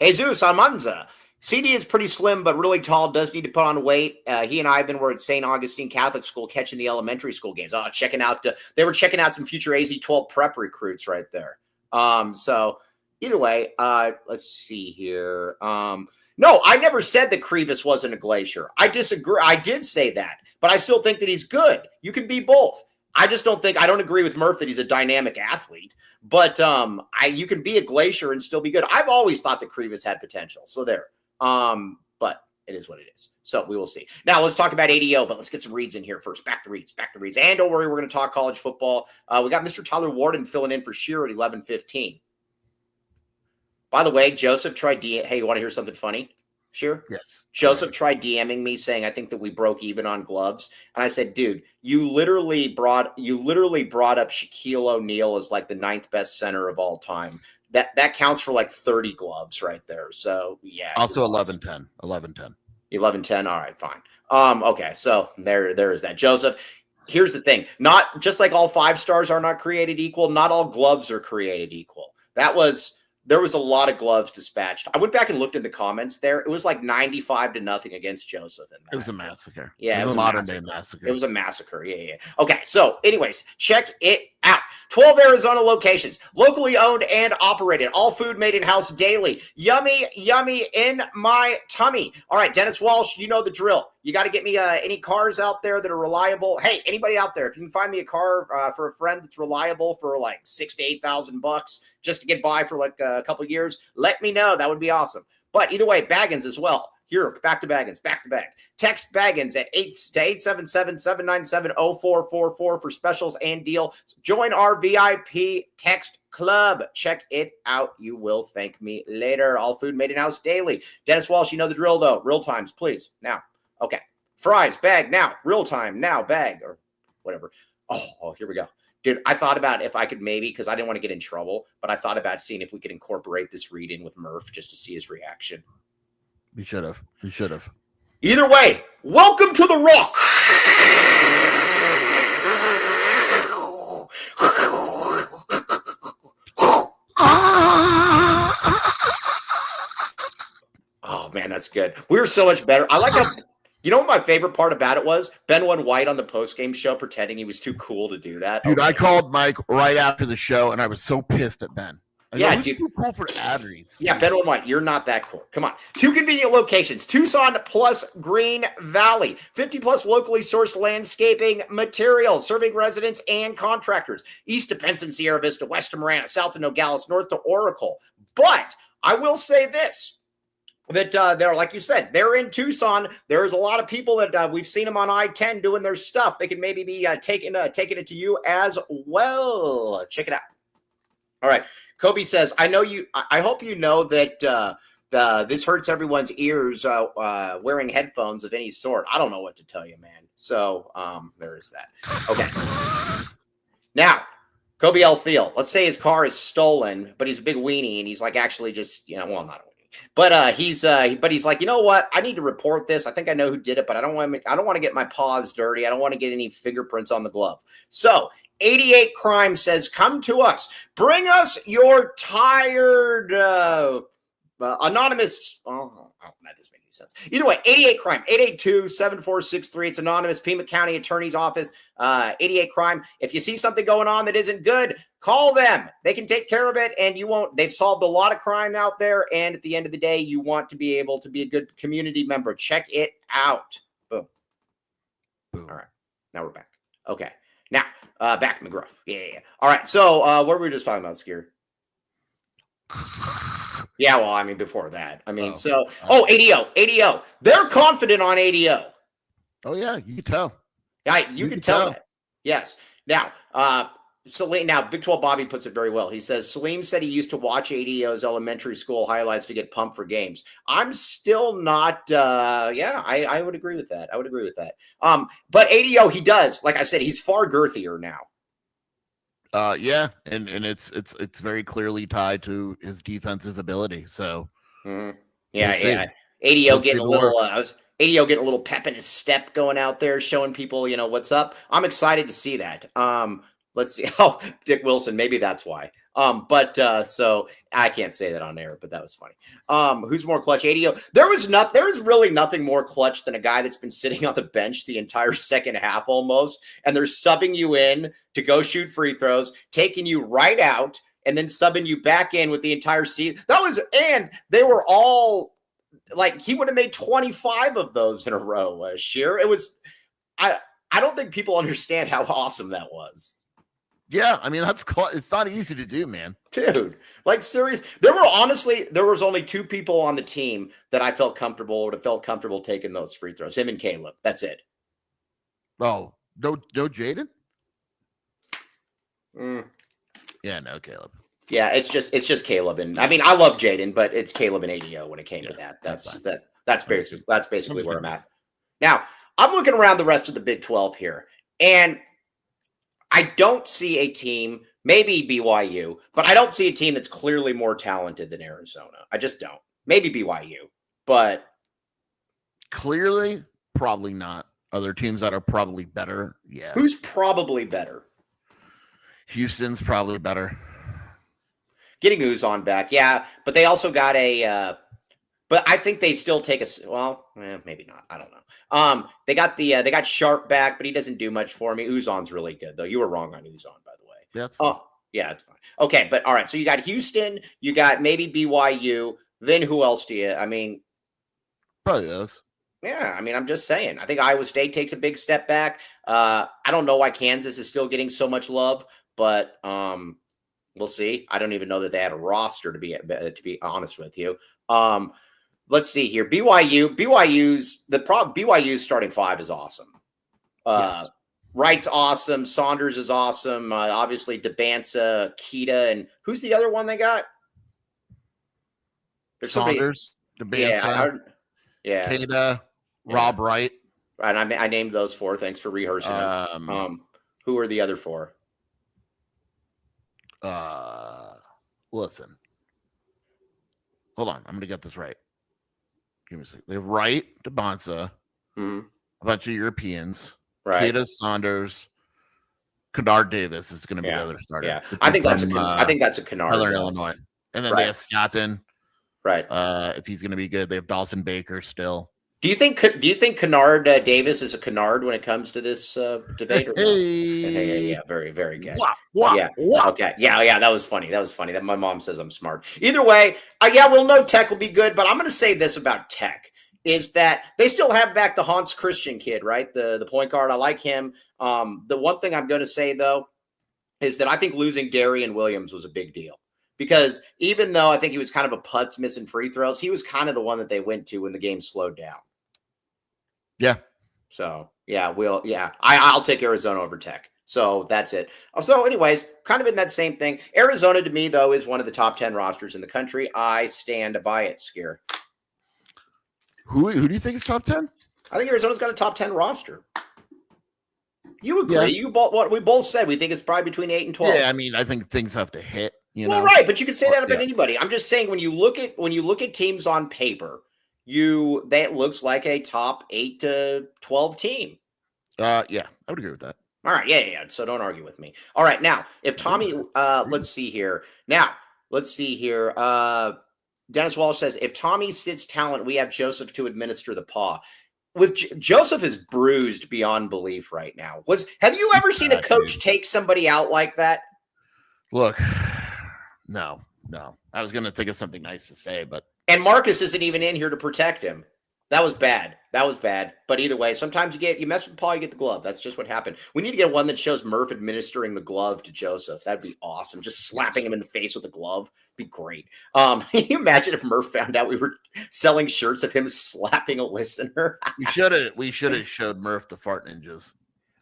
Jesus Almanza. CD is pretty slim, but really tall, does need to put on weight. He and Ivan were at St. Augustine Catholic School catching the elementary school games. They were checking out some future AZ-12 prep recruits right there. So either way, let's see here. No, I never said that Crivis wasn't a glacier. I disagree. I did say that, but I still think that he's good. You can be both. I don't agree with Murph that he's a dynamic athlete, but you can be a glacier and still be good. I've always thought that Crivis had potential. So there. But it is what it is. So we will see. Now let's talk about ADO, but let's get some reads in here first. Back the reads. And don't worry, we're going to talk college football. We got Mr. Tyler Warden filling in for Shear at 11:15. By the way, Joseph tried hey, you want to hear something funny? Sure. Yes. Joseph tried DMing me saying, I think that we broke even on gloves. And I said, dude, you literally brought up Shaquille O'Neal as like the 9th best center of all time. That counts for like 30 gloves right there. So yeah. Also 11-10. 11-10. 11-10. All right, fine. Okay. So there is that. Joseph, here's the thing. Not just like all 5 stars are not created equal. Not all gloves are created equal. There was a lot of gloves dispatched. I went back and looked at the comments there. It was like 95-0 against Joseph. It was a massacre. Yeah, it was a modern-day massacre. It was a massacre. Yeah. Okay, so anyways, check it out. 12 Arizona locations, locally owned and operated. All food made in-house daily. Yummy, yummy in my tummy. All right, Dennis Walsh, you know the drill. You got to get me any cars out there that are reliable. Hey, anybody out there, if you can find me a car for a friend that's reliable for like $6,000 to $8,000 just to get by for like a couple of years, let me know. That would be awesome. But either way, Baggins as well. Here, back to Baggins, back to back. Text Baggins at 877-797-0444 for specials and deal. Join our VIP text club. Check it out. You will thank me later. All food made in-house daily. Dennis Walsh, you know the drill, though. Real times, please. Now. Okay. Fries, bag, now. Real time, now, bag, or whatever. Oh, here we go. Dude, I thought about if I could maybe, because I didn't want to get in trouble, but I thought about seeing if we could incorporate this read in with Murph just to see his reaction. We should have. Either way, welcome to the Rock. Oh man, that's good. We were so much better. I like how, you know what my favorite part about it was? Ben went white on the post-game show pretending he was too cool to do that. Dude, Okay. I called Mike right after the show, and I was so pissed at Ben. Yeah, who's dude. too cool for ad reads? Yeah, Ben went white. You're not that cool. Come on. 2 convenient locations, Tucson plus Green Valley. 50 plus locally sourced landscaping materials, serving residents and contractors. East of Penson, Sierra Vista, west of Marana, south to Nogales, north to Oracle. But I will say this. That they're, like you said, they're in Tucson. There's a lot of people that we've seen them on I-10 doing their stuff. They can maybe be taking it to you as well. Check it out. All right. Kobe says, I hope you know that this hurts everyone's ears wearing headphones of any sort. I don't know what to tell you, man. So there is that. Okay. Now, Kobe L. Thiel, let's say his car is stolen, but he's a big weenie and he's like actually just, well, not a weenie. But he's like, you know what? I need to report this. I think I know who did it, but I don't want to get my paws dirty. I don't want to get any fingerprints on the glove. So 88 Crime says, come to us. Bring us your tired anonymous. Oh, that doesn't make any sense. Either way, 88 Crime, 882-7463. It's anonymous, Pima County Attorney's Office, 88 Crime. If you see something going on that isn't good, call them. They can take care of it, and you won't. They've solved a lot of crime out there, and at the end of the day, you want to be able to be a good community member. Check it out. Boom. Boom. All right. Now we're back. Okay. Now, back to McGruff. Yeah. All right. So, what were we just talking about, Skier? Yeah, well, I mean, before that. I mean, ADO. They're confident on ADO. Oh, yeah, you can tell. Yeah, you can tell that. Yes. Now, Salim, Big 12 Bobby puts it very well. He says, Salim said he used to watch ADO's elementary school highlights to get pumped for games. I'm still not, I would agree with that. But ADO, he does. Like I said, he's far girthier now. Yeah, and it's very clearly tied to his defensive ability. So, yeah. ADO getting a little, ADO getting a little pep in his step, going out there, showing people, what's up. I'm excited to see that. Let's see. Oh, Dick Wilson. Maybe that's why. So I can't say that on air, but that was funny. Who's more clutch? ADO. There is really nothing more clutch than a guy that's been sitting on the bench the entire second half almost, and they're subbing you in to go shoot free throws, taking you right out, and then subbing you back in with the entire season. And they were all like, he would have made 25 of those in a row. Sheer. It was. I don't think people understand how awesome that was. Yeah, I mean, it's not easy to do, man. Dude, like serious. There was only 2 people on the team that I would have felt comfortable taking those free throws. Him and Caleb. That's it. Oh, no Jaden? Yeah, no Caleb. Yeah, it's just Caleb, and I mean, I love Jaden, but it's Caleb and ADO when it came to that. That's basically where I'm at. Now, I'm looking around the rest of the Big 12 here, and I don't see a team, maybe BYU, but I don't see a team that's clearly more talented than Arizona. I just don't. Maybe BYU, but clearly, probably not. Other teams that are probably better, yeah. Who's probably better? Houston's probably better. Getting Uzon back, yeah, but they also got but I think they still take maybe not. I don't know. They got Sharp back, but he doesn't do much for me. Uzon's really good, though. You were wrong on Uzon, by the way. That's fine. Yeah, it's fine. Okay, but all right. So you got Houston, you got maybe BYU. Then who else do you? I mean, probably those. Yeah, I mean, I'm just saying. I think Iowa State takes a big step back. I don't know why Kansas is still getting so much love, but we'll see. I don't even know that they had a roster to be honest with you. Let's see here. BYU's starting 5 is awesome. Yes. Wright's awesome. Saunders is awesome. Obviously, Debansa, Keita, and who's the other one they got? There's Saunders, Debansa, Keita, Rob Wright. And I named those 4. Thanks for rehearsing them. Who are the other 4? Listen. Hold on. I'm going to get this right. give me a second. They have Wright, DeBonsa, Mhm. a bunch of Europeans, Right. Keita Saunders, Kennard Davis is going to be Yeah. the other starter. Yeah. The I kid think that's from, I think that's a Kennard. Southern though. Illinois. And then Right. they have Scotton. Right. If he's going to be good, they have Dawson Baker still. Do you think Kennard Davis is a Kennard when it comes to this debate? Or no? Yeah, very, very good. Yeah. Okay. Yeah. That was funny. That my mom says I'm smart. Either way, we'll know Tech will be good, but I'm going to say this about Tech is that they still have back the Hans Christian kid, right? The point guard. I like him. The one thing I'm going to say though is that I think losing Darian Williams was a big deal. Because even though I think he was kind of a putz missing free throws, he was kind of the one that they went to when the game slowed down. Yeah. So, I'll take Arizona over Tech. So that's it. So anyways, kind of in that same thing. Arizona to me, though, is one of the top 10 rosters in the country. I stand by it, Scare. Who do you think is top 10? I think Arizona's got a top 10 roster. You agree? Yeah. What we both said. We think it's probably between 8 and 12. Yeah, I mean, I think things have to hit. Right, but you could say that about Yeah. anybody. I'm just saying when you look at teams on paper, that looks like a top 8 to 12 team. Yeah, I would agree with that. All right, yeah. So don't argue with me. All right, now if Tommy, let's see here. Dennis Walsh says if Tommy sits talent, we have Joseph to administer the paw. With Joseph is bruised beyond belief right now. Have you ever seen a coach take somebody out like that? Look, no. I was going to think of something nice to say, but and Marcus isn't even in here to protect him. That was bad. But either way, sometimes you mess with Paul, you get the glove. That's just what happened. We need to get one that shows Murph administering the glove to Joseph. That'd be awesome. Just slapping him in the face with a glove. Be great. Can you imagine if Murph found out we were selling shirts of him slapping a listener? we should have showed Murph the fart ninjas.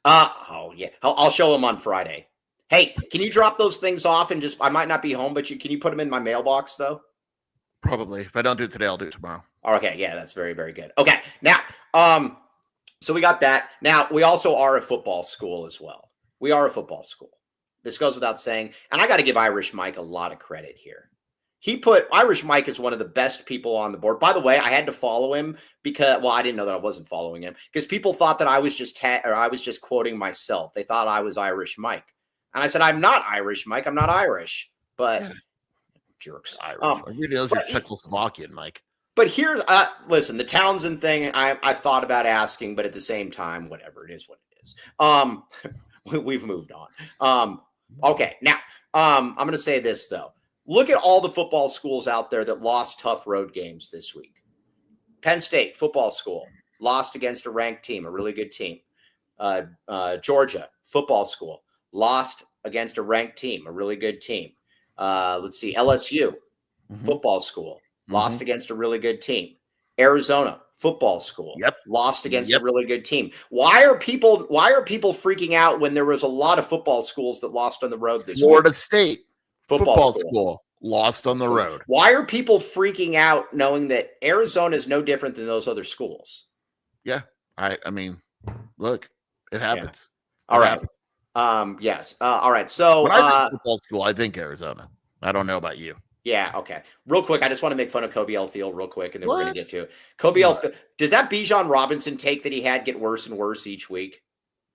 I'll show him on Friday. Hey, can you drop those things off and I might not be home, but can you put them in my mailbox though? Probably. If I don't do it today, I'll do it tomorrow. Okay, yeah, that's very, very good. Okay, now, so we got that. Now, we also are a football school as well. We are a football school. This goes without saying, and I got to give Irish Mike a lot of credit here. Irish Mike is one of the best people on the board. By the way, I had to follow him because, I didn't know that I wasn't following him because people thought that I was just quoting myself. They thought I was Irish Mike. And I said, I'm not Irish, Mike. I'm not Irish, but jerks. Irish. Everybody knows you're Czechoslovakian, Mike. But here, listen, the Townsend thing, I thought about asking, but at the same time, whatever, it is what it is. We've moved on. Okay, now, I'm going to say this, though. Look at all the football schools out there that lost tough road games this week. Penn State football school lost against a ranked team, a really good team. Georgia football school lost against a ranked team, a really good team. Let's see, LSU football school lost against a really good team. Arizona football school lost against a really good team. Why are people freaking out when there was a lot of football schools that lost on the road this Florida week? State football school lost on the road. Why are people freaking out knowing that Arizona is no different than those other schools? Yeah. I mean, look, it happens. All right. Yes. All right. So when I think football school, I think Arizona. I don't know about you. Yeah. Okay. Real quick, I just want to make fun of Kobe L. Field real quick, and then we're going to get to it. Kobe L. Field, does that Bijan Robinson take that he had get worse and worse each week?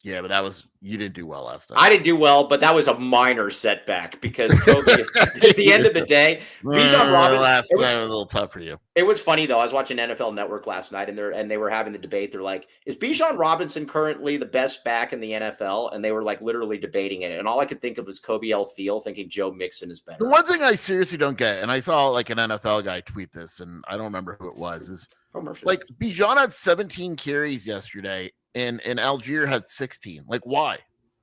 Yeah, but you didn't do well last time. I didn't do well, but that was a minor setback because Kobe, at the end of the day, Bijan Robinson. Last night was a little tough for you. It was funny though. I was watching NFL Network last night, and they were having the debate. They're like, "Is Bijan Robinson currently the best back in the NFL?" And they were like literally debating it. And all I could think of was Kobe L. Field, thinking Joe Mixon is better. The one thing I seriously don't get, and I saw like an NFL guy tweet this, and I don't remember who it was, is like Bijan had 17 carries yesterday. And Algier had 16. Like, why?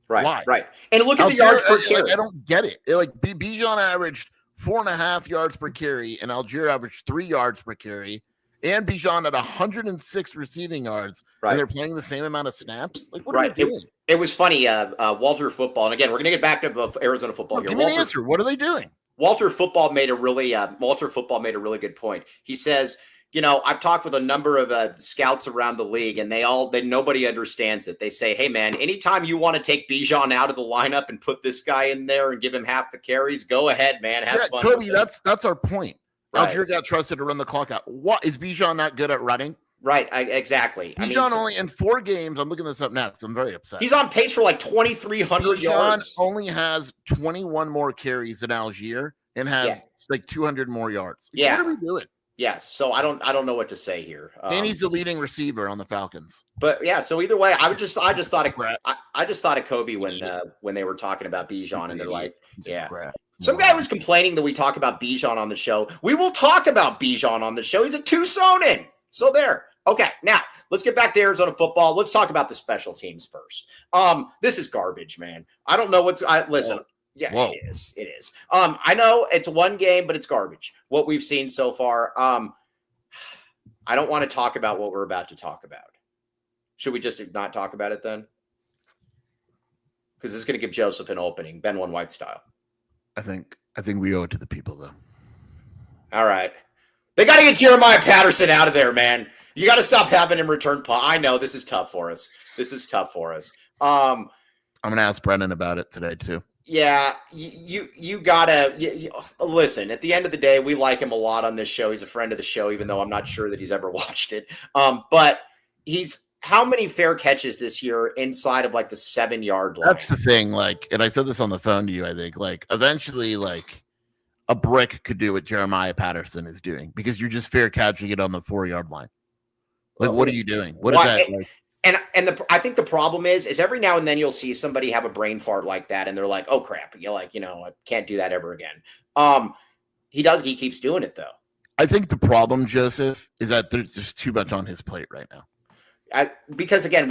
Right. And look at the yards per carry. I don't get it. Like, Bijan averaged 4.5 yards per carry, and Algier averaged 3 yards per carry. And Bijan had 106 receiving yards. Right. And they're playing the same amount of snaps. Like, what are they doing? It was funny. Walter Football, and again, we're going to get back to Arizona football here. Give me an answer. What are they doing? Walter Football made a really good point. He says, I've talked with a number of scouts around the league, and nobody understands it. They say, "Hey, man, anytime you want to take Bijan out of the lineup and put this guy in there and give him half the carries, go ahead, man. Have fun." Kobe, that's our point. Right. Algier got trusted to run the clock out. What is Bijan not good at running? Right, exactly. Bijan only in 4 games. I'm looking this up now because I'm very upset. He's on pace for like 2,300 yards. Bijan only has 21 more carries than Algier and has like 200 more yards. Yeah. What are we doing? Yes, so I don't know what to say here. And he's the leading receiver on the Falcons. But yeah, so either way, I just thought of Kobe when they were talking about Bijan, and they're like, yeah. Some guy was complaining that we talk about Bijan on the show. We will talk about Bijan on the show. He's a Tucsonan. So there. Okay, now let's get back to Arizona football. Let's talk about the special teams first. This is garbage, man. I don't know listen. Yeah, Whoa. It is. It is. I know it's one game, but it's garbage. What we've seen so far. I don't want to talk about what we're about to talk about. Should we just not talk about it then? Because this is going to give Joseph an opening, Ben One White style. I think we owe it to the people, though. All right. They got to get Jeremiah Patterson out of there, man. You got to stop having him return punt. I know this is tough for us. I'm going to ask Brennan about it today, too. Yeah, you gotta listen. At the end of the day, we like him a lot on this show. He's a friend of the show, even though I'm not sure that he's ever watched it. But he's how many fair catches this year inside of like the 7-yard line? That's the thing. Like, and I said this on the phone to you. I think like eventually, like a brick could do what Jeremiah Patterson is doing because you're just fair catching it on the 4-yard line. Like, what are you doing? What is that? Like? And I think the problem is every now and then you'll see somebody have a brain fart like that, and they're like, "Oh crap!" You're like, I can't do that ever again. He keeps doing it though. I think the problem, Joseph, is that there's just too much on his plate right now. Because again,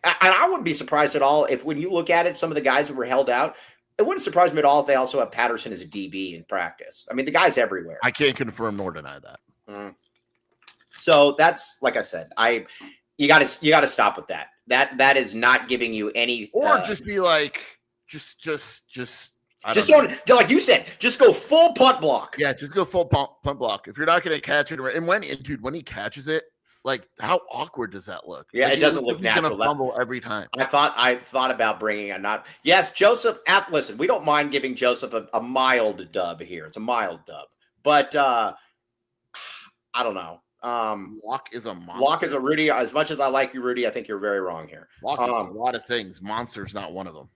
I wouldn't be surprised at all if when you look at it, some of the guys that were held out, it wouldn't surprise me at all if they also have Patterson as a DB in practice. I mean, the guy's everywhere. I can't confirm nor deny that. So that's like I said, You got to stop with that. That is not giving you any. Or just be like, just don't like you said. Just go full punt block. Yeah, just go full punt block. If you're not going to catch it, and when he catches it, like how awkward does that look? Yeah, like, it doesn't look he's natural. He's going to fumble every time. I thought about bringing a not. Yes, Joseph. Listen, we don't mind giving Joseph a mild dub here. It's a mild dub, but I don't know. Locke is a monster. Locke is a Rudy. As much as I like you, Rudy, I think you're very wrong here. Locke is a lot of things. Monster's not one of them.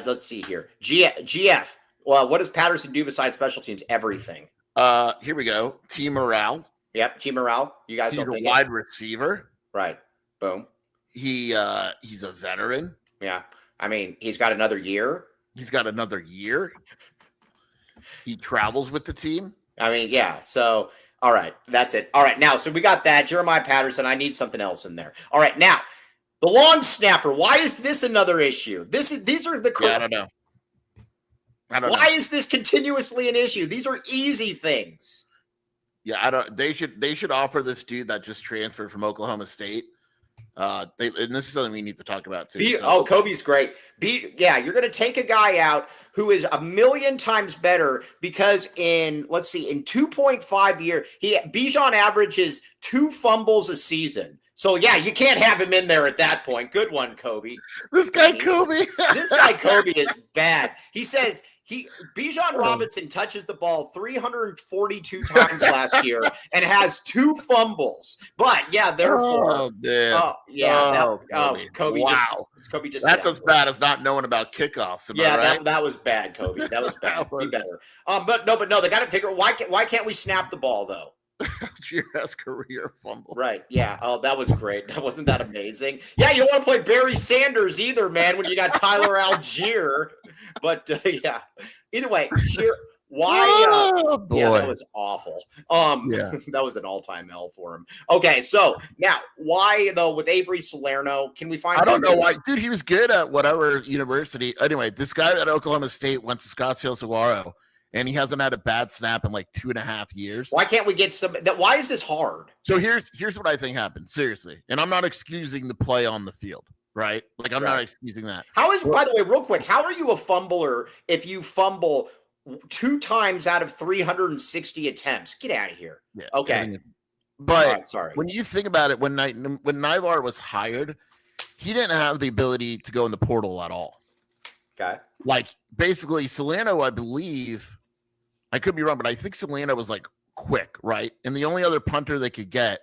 Let's see here. GF. Well, what does Patterson do besides special teams? Everything. Here we go. Team morale. Yep, team morale. You guys He's don't think a wide receiver. Right. Boom. He's a veteran. Yeah. I mean, he's got another year. He travels with the team. I mean, yeah. So all right, that's it. All right, now, so we got that. Jeremiah Patterson, I need something else in there. All right, now, the long snapper. Why is this another issue? These are the I don't know. Why is this continuously an issue? These are easy things. Yeah, I don't. They should offer this dude that just transferred from Oklahoma State. And this is something we need to talk about too. Kobe's great. You're going to take a guy out who is a million times better because in 2.5 years, Bijan averages 2 fumbles a season. So yeah, you can't have him in there at that point. Good one, Kobe. This guy Kobe is bad. He says Bijan Robinson touches the ball 342 times last year and has 2 fumbles. But yeah, therefore, Kobe. Wow, Kobe just. That's as bad as not knowing about kickoffs. Right? that was bad, Kobe. That was bad. Be better. But no, they got to figure. Why can't we snap the ball though? Algier's career fumble. Right. Yeah. Oh, that was great. Wasn't that amazing? Yeah, you don't want to play Barry Sanders either, man, when you got Tyler Algier. But yeah. Either way, why? Oh boy, yeah, that was awful. That was an all-time L for him. Okay, so now why though with Avery Salerno? Can we find? I don't know why, dude. He was good at whatever university. Anyway, this guy at Oklahoma State went to Scottsdale Saguaro. And he hasn't had a bad snap in like 2.5 years. Why can't we get why is this hard? So here's what I think happened. Seriously. And I'm not excusing the play on the field, right? Like I'm not excusing that. By the way, real quick, how are you a fumbler if you fumble 2 times out of 360 attempts? Get out of here. Yeah, okay. But sorry. When you think about it, when Nyvar was hired, he didn't have the ability to go in the portal at all. Okay. Like basically Salerno, I believe, I could be wrong, but I think Salerno was like quick, right? And the only other punter they could get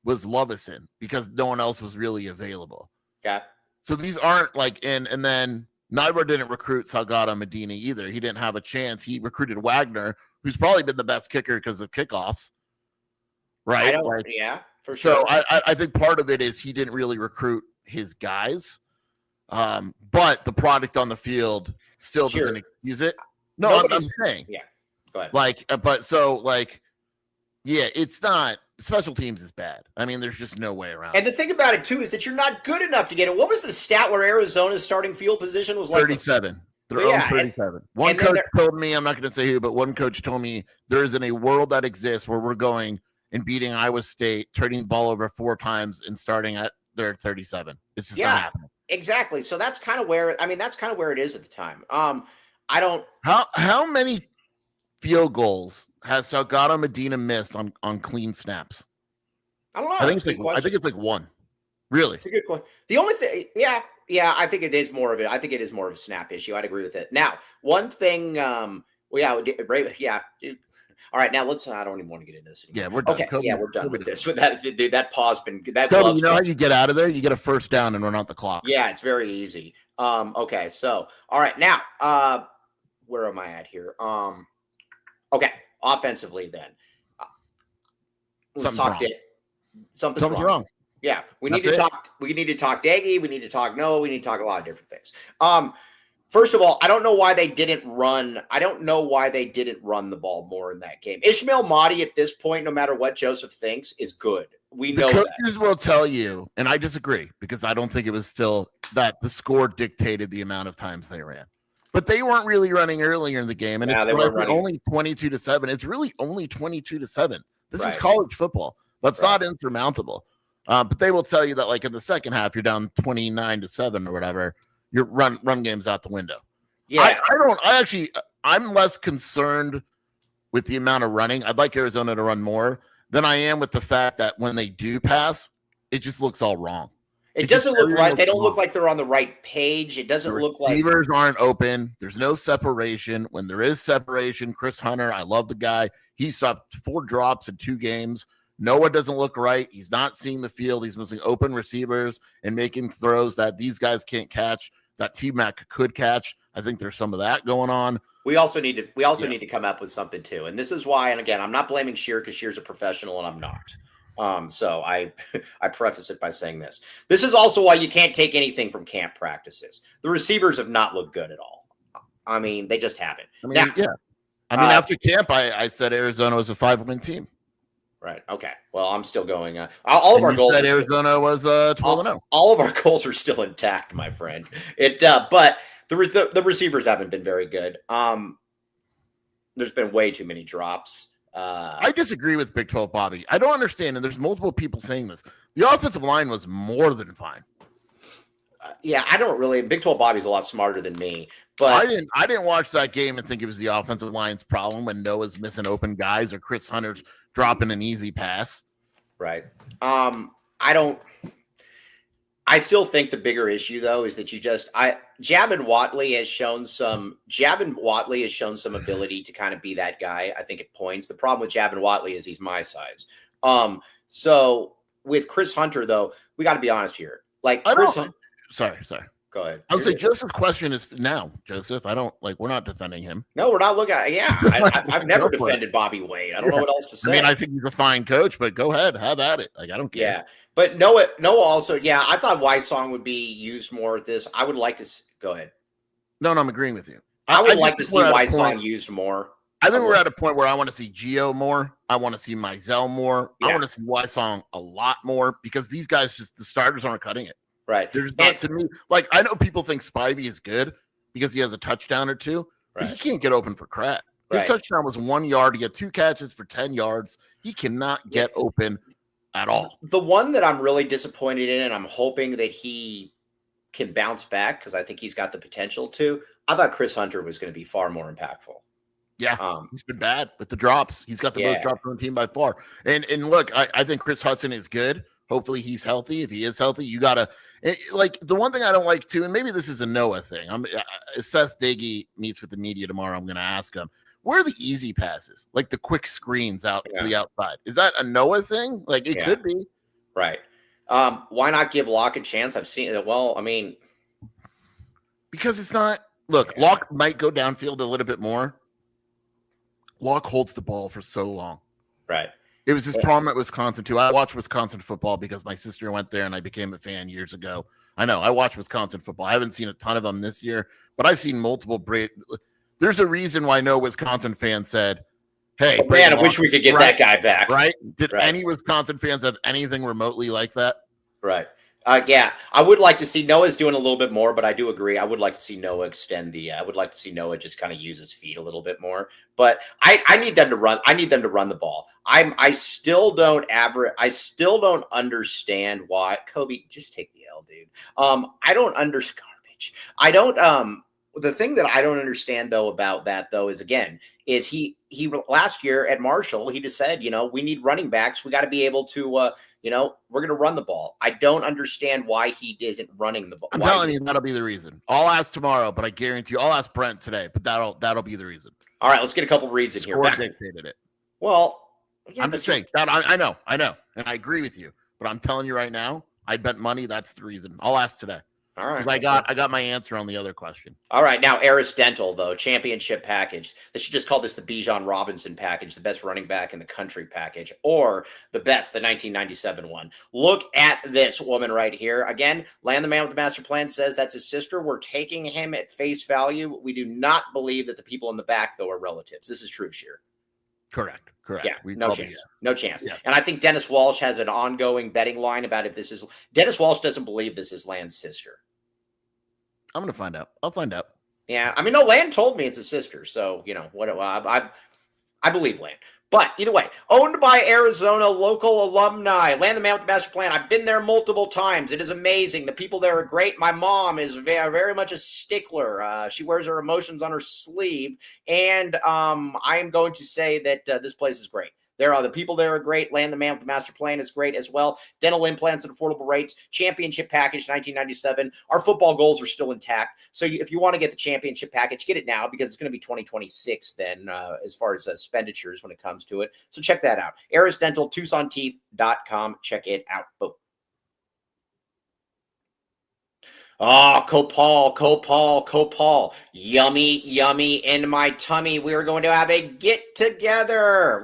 was Lovison because no one else was really available. Yeah. So these aren't like and then Nyberg didn't recruit Salgado Medina either. He didn't have a chance. He recruited Wagner, who's probably been the best kicker because of kickoffs. Right? Yeah, for so sure. I think part of it is he didn't really recruit his guys. But the product on the field still doesn't excuse it. No, I'm saying. Yeah. Go ahead. It's not special teams is bad. I mean, there's just no way around. And the thing about it too is that you're not good enough to get it. What was the stat where Arizona's starting field position was like 37? Their own 37. One coach told me, I'm not going to say who, but one coach told me there isn't a world that exists where we're going and beating Iowa State, turning the ball over 4 times and starting at their 37. It's just not happening. Exactly. So that's kind of where it is at the time. How many field goals has Salgado Medina missed on clean snaps? I don't know. I think it's like 1. Really? It's a good question. The only thing, I think it is more of it. I think it is more of a snap issue. I'd agree with it. Now, one thing, all right, now let's. I don't even want to get into this anymore. Yeah, we're done. Okay, we're done with this. With that, dude, that pause been that. Kobe, you know how you get out of there? You get a first down and run out the clock. Yeah, it's very easy. Okay, so all right, now, where am I at here? Okay, offensively then, let's talk. Something's wrong. Yeah, we need to talk. We need to talk Daggy. We need to talk Noah. We need to talk a lot of different things. First of all, I don't know why they didn't run. I don't know why they didn't run the ball more in that game. Ishmael Mahdi at this point, no matter what Joseph thinks, is good. We know that. The coaches will tell you, and I disagree because I don't think it was still that the score dictated the amount of times they ran. But they weren't really running earlier in the game, and it's only 22-7. It's really only 22-7. This is college football. That's not insurmountable. But they will tell you that, like in the second half, you're down 29-7 or whatever. Your run game's out the window. Yeah, I'm less concerned with the amount of running. I'd like Arizona to run more than I am with the fact that when they do pass, it just looks all wrong. It doesn't look right. They don't look like they're on the right page. It doesn't look like receivers aren't open. There's no separation. When there is separation, Chris Hunter, I love the guy. He stopped 4 drops in 2 games. Noah doesn't look right. He's not seeing the field. He's missing open receivers and making throws that these guys can't catch, that T-Mac could catch. I think there's some of that going on. We also need to come up with something too. And this is why, and again, I'm not blaming Shear because Shear's a professional and I'm not. So I preface it by saying this. This is also why you can't take anything from camp practices. The receivers have not looked good at all. I mean, they just haven't. After camp, I said Arizona was a 5-win team. Right. Okay. Well, I'm still going. All of our goals. Said Arizona was 12-0. All of our goals are still intact, my friend. But the receivers haven't been very good. There's been way too many drops. I disagree with Big 12 Bobby. I don't understand, and there's multiple people saying this. The offensive line was more than fine. I don't really. Big 12 Bobby's a lot smarter than me, but I didn't watch that game and think it was the offensive line's problem when Noah's missing open guys or Chris Hunter's dropping an easy pass. Right. I still think the bigger issue though is that Javin Watley has shown some ability to kind of be that guy. I think at points. The problem with Javin Watley is he's my size. So with Chris Hunter though, we got to be honest here. Like Sorry. Go ahead. I'll say Joseph's question is now, Joseph. We're not defending him. No, we're not looking at I've never defended Bobby Wade. I don't know what else to say. I mean, I think he's a fine coach, but go ahead, have at it. Like, I don't care. Yeah. But Noah also, I thought Wysong would be used more at this. I would like to go ahead. No, I'm agreeing with you. I would like to see Wysong used more. I think we're at a point where I want to see Gio more. I want to see Mizell more. I want to see Wysong a lot more because these guys the starters aren't cutting it. Right. There's not to me. Like, I know people think Spivey is good because he has a touchdown or 2, but he can't get open for crap. His touchdown was 1 yard to get 2 catches for 10 yards. He cannot get open at all. The one that I'm really disappointed in, and I'm hoping that he can bounce back because I think he's got the potential to. I thought Chris Hunter was going to be far more impactful. Yeah, he's been bad with the drops. He's got the most drops on the team by far. And look, I think Chris Hudson is good. Hopefully he's healthy. If he is healthy, you got to the one thing I don't like too, and maybe this is a Noah thing. Seth Daggy meets with the media tomorrow. I'm going to ask him, where are the easy passes, like the quick screens out to the outside? Is that a Noah thing? Like it could be. Right. Why not give Locke a chance? I've seen it. Well, I mean, because it's not. Look, Locke might go downfield a little bit more. Locke holds the ball for so long. Right. It was his problem at Wisconsin too. I watched Wisconsin football because my sister went there and I became a fan years ago. I know I watched Wisconsin football. I haven't seen a ton of them this year, but I've seen multiple. There's a reason why no Wisconsin fan said, "Hey, man, I wish we could get that guy back." Right? Did any Wisconsin fans have anything remotely like that? Right. Yeah, I would like to see Noah's doing a little bit more, but I do agree. I would like to see Noah extend the. I would like to see Noah just kind of use his feet a little bit more. But I need them to run. I need them to run the ball. I still don't understand why Kobe. Just take the L, dude. I don't understand garbage. I don't. The thing that I don't understand though about that though is he last year at Marshall he just said we need running backs. We got to be able to we're going to run the ball. I don't understand why he isn't running the ball. I'm telling you that'll be the reason. I'll ask tomorrow, but I guarantee you I'll ask Brent today. But that'll be the reason. All right, let's get a couple reads in here. Dictated it. Well, I'm just saying that I know, and I agree with you. But I'm telling you right now, I bet money that's the reason. I'll ask today. All right. I got my answer on the other question. All right. Now, Eris Dental, though, championship package. They should just call this the Bijan Robinson package, the best running back in the country package, or the 1997 one. Look at this woman right here. Again, Land the Man with the Master Plan says that's his sister. We're taking him at face value. We do not believe that the people in the back, though, are relatives. This is true, Sheer. Correct. Yeah, no chance. Yeah. And I think Dennis Walsh has an ongoing betting line about if this is – Dennis Walsh doesn't believe this is Land's sister. I'm going to find out. I'll find out. Yeah. I mean, no, Land told me it's his sister. So, I believe Land. But either way, owned by Arizona local alumni. Land the Man with the Master Plan. I've been there multiple times. It is amazing. The people there are great. My mom is very, very much a stickler. She wears her emotions on her sleeve. And I am going to say that this place is great. The people there are great. Land the Man with the Master Plan is great as well. Dental implants at affordable rates. Championship package 1997. Our football goals are still intact. So if you want to get the championship package, get it now because it's going to be 2026 then as far as expenditures when it comes to it. So check that out. Eris Dental, TucsonTeeth.com. Check it out. Boom. Oh, Copal. Yummy in my tummy. We're going to have a get-together.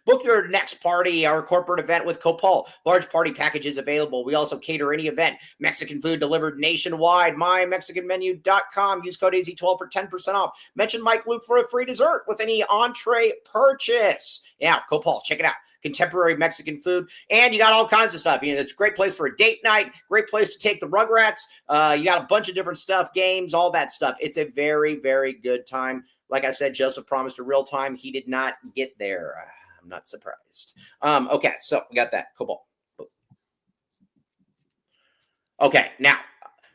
Book your next party, our corporate event with Copal. Large party packages available. We also cater any event. Mexican food delivered nationwide. MyMexicanMenu.com. Use code AZ12 for 10% off. Mention Mike Luke for a free dessert with any entree purchase. Yeah, Copal, check it out. Contemporary Mexican food, and you got all kinds of stuff. It's a great place for a date night, great place to take the Rugrats. You got a bunch of different stuff, games, all that stuff. It's a very, very good time. Like I said, Joseph promised a real time. He did not get there. I'm not surprised. Okay, so we got that. Cobalt. Okay, now,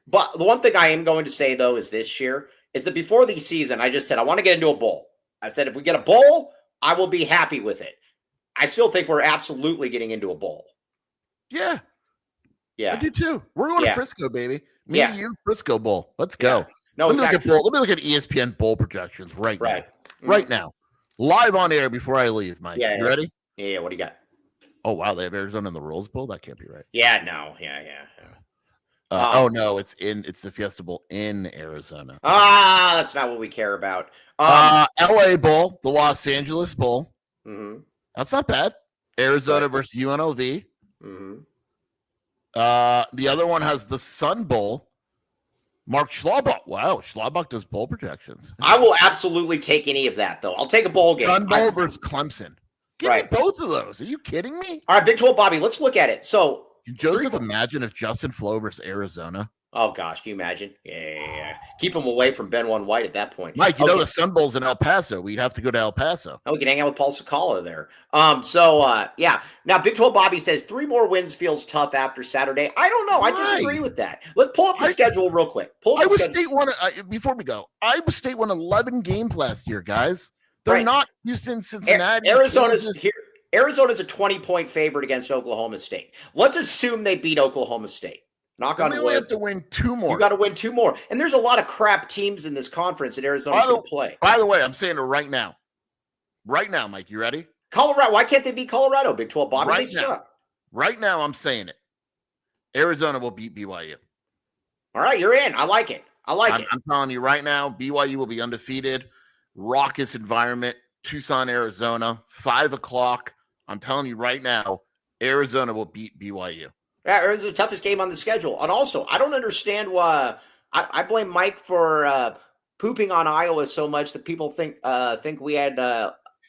but the one thing I am going to say, though, is this year, is that before the season, I just said, I want to get into a bowl. I said, if we get a bowl, I will be happy with it. I still think we're absolutely getting into a bowl. Yeah. I do too. We're going to Frisco, baby. Me and you, Frisco Bowl. Let's go. Yeah. No, let me look at ESPN bowl projections right now. Right now. Live on air before I leave, Mike. You ready? Yeah, what do you got? Oh, wow. They have Arizona in the Rose Bowl? That can't be right. Yeah, no. Yeah. Oh, no. It's the Fiesta Bowl in Arizona. That's not what we care about. LA Bowl, the Los Angeles Bowl. Mm-hmm. That's not bad. Arizona versus UNLV. Mm-hmm. The other one has the Sun Bowl. Mark Schlabach. Wow, Schlabach does bowl projections. I will absolutely take any of that, though. I'll take a bowl game. Sun Bowl versus Clemson. Give me both of those. Are you kidding me? All right, Big 12 Bobby, let's look at it. So, can Joseph imagine if Justin Flo versus Arizona? Oh, gosh, can you imagine? Yeah. Keep him away from Ben One White at that point. Mike, you know the Sun Bowl's in El Paso. We'd have to go to El Paso. Oh, we can hang out with Paul Sakala there. Yeah. Now, Big 12 Bobby says 3 more wins feels tough after Saturday. I don't know. I disagree with that. Let's pull up the schedule real quick. Iowa State won, before we go, Iowa State won 11 games last year, guys. They're not Houston, Cincinnati. Arizona's here. Arizona's a 20-point favorite against Oklahoma State. Let's assume they beat Oklahoma State. Knock Then on we wood. only have to win 2 more. You got to win 2 more. And there's a lot of crap teams in this conference that Arizona's going to play. By the way, I'm saying it right now. Right now, Mike, you ready? Colorado. Why can't they beat Colorado, Big 12? Bobby, Right they now. suck. Right now, I'm saying it. Arizona will beat BYU. All right, you're in. I like it. I'm telling you right now, BYU will be undefeated. Raucous environment. Tucson, Arizona, 5 o'clock. I'm telling you right now, Arizona will beat BYU. Yeah, it's the toughest game on the schedule. And also, I don't understand why I blame Mike for pooping on Iowa so much that people think we had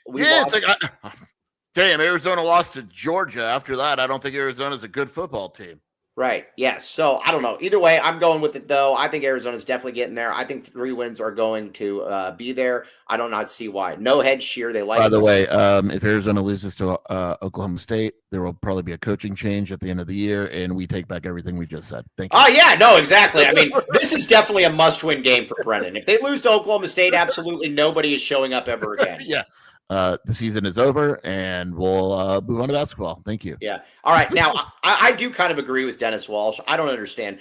we lost. It's like damn, Arizona lost to Georgia. After that, I don't think Arizona's a good football team. Right. Yes. So I don't know. Either way, I'm going with it, though. I think Arizona's definitely getting there. I think 3 wins are going to be there. I do not see why. No head shear. They like. By the way, if Arizona loses to Oklahoma State, there will probably be a coaching change at the end of the year, and we take back everything we just said. Thank you. Oh, yeah. No, exactly. I mean, this is definitely a must-win game for Brennan. If they lose to Oklahoma State, absolutely nobody is showing up ever again. Yeah. The season is over, and we'll move on to basketball. Thank you. Yeah. All right. Now, I do kind of agree with Dennis Walsh. I don't understand.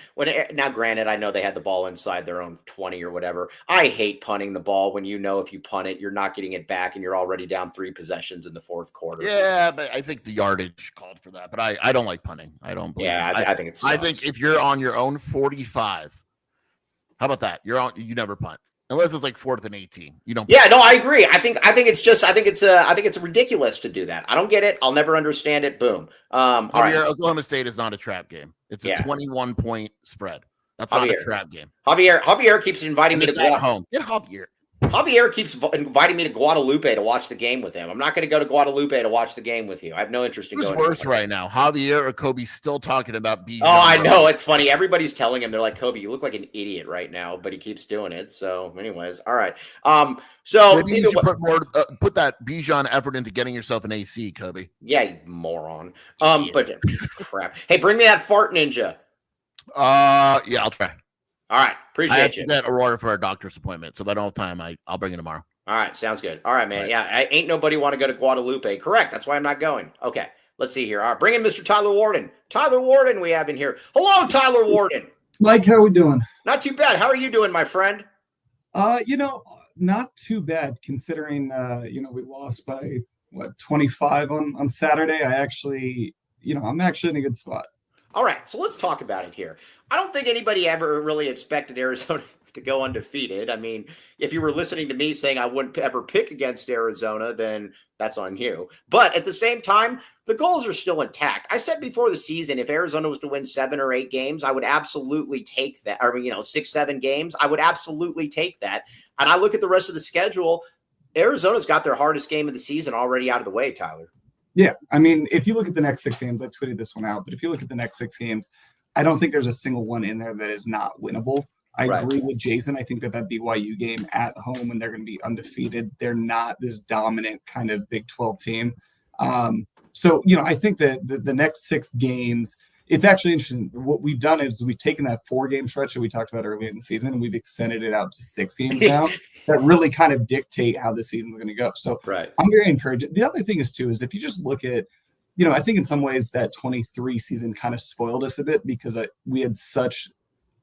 Now, granted, I know they had the ball inside their own 20 or whatever. I hate punting the ball when you know if you punt it, you're not getting it back, and you're already down 3 possessions in the 4th quarter. Yeah, but I think the yardage called for that. But I don't like punting. I don't believe I think it's. I think if you're on your own 45, how about that? You never punt. Unless it's like 4th and 18, you don't. Yeah, no, I agree. I think it's ridiculous to do that. I don't get it. I'll never understand it. Boom. All right. Oklahoma State is not a trap game. It's a 21-point spread. That's not a trap game. Javier keeps inviting me to go home. Get Javier. Javier keeps inviting me to Guadalupe to watch the game with him. I'm not going to go to Guadalupe to watch the game with you. I have no interest in going. Who's worse right now, Javier or Kobe? Still talking about being. Oh, I know. It's funny. Everybody's telling him, they're like, Kobe, you look like an idiot right now, but he keeps doing it. So, anyways, all right. So maybe you should put that Bijan effort into getting yourself an AC, Kobe. Yeah, you moron. But piece of crap. Hey, bring me that fart ninja. Yeah, I'll try. All right. Appreciate you. I have to get Aurora for a doctor's appointment, so if I don't have time, I'll bring it tomorrow. All right. Sounds good. All right, man. Right. Yeah, ain't nobody want to go to Guadalupe. Correct. That's why I'm not going. Okay. Let's see here. All right. Bring in Mr. Tyler Warden. Tyler Warden we have in here. Hello, Tyler Warden. Mike, how are we doing? Not too bad. How are you doing, my friend? Not too bad considering, we lost by 25 on Saturday. I'm actually in a good spot. All right, so let's talk about it here. I don't think anybody ever really expected Arizona to go undefeated. I mean, if you were listening to me saying I wouldn't ever pick against Arizona, then that's on you. But at the same time, the goals are still intact. I said before the season, if Arizona was to win 7 or 8 games, I would absolutely take that. Or, 6, 7 games, I would absolutely take that. And I look at the rest of the schedule, Arizona's got their hardest game of the season already out of the way, Tyler. Yeah, I mean, if you look at the next 6 games, I tweeted this one out, but if you look at the next 6 games, I don't think there's a single one in there that is not winnable. I agree with Jason. I think that BYU game at home, and they're going to be undefeated. They're not this dominant kind of Big 12 team. So, I think that the next 6 games, it's actually interesting. What we've done is we've taken that 4-game stretch that we talked about earlier in the season, and we've extended it out to 6 games now that really kind of dictate how the season's going to go. So I'm very encouraged. The other thing is if you just look at, I think in some ways that 23 season kind of spoiled us a bit because we had such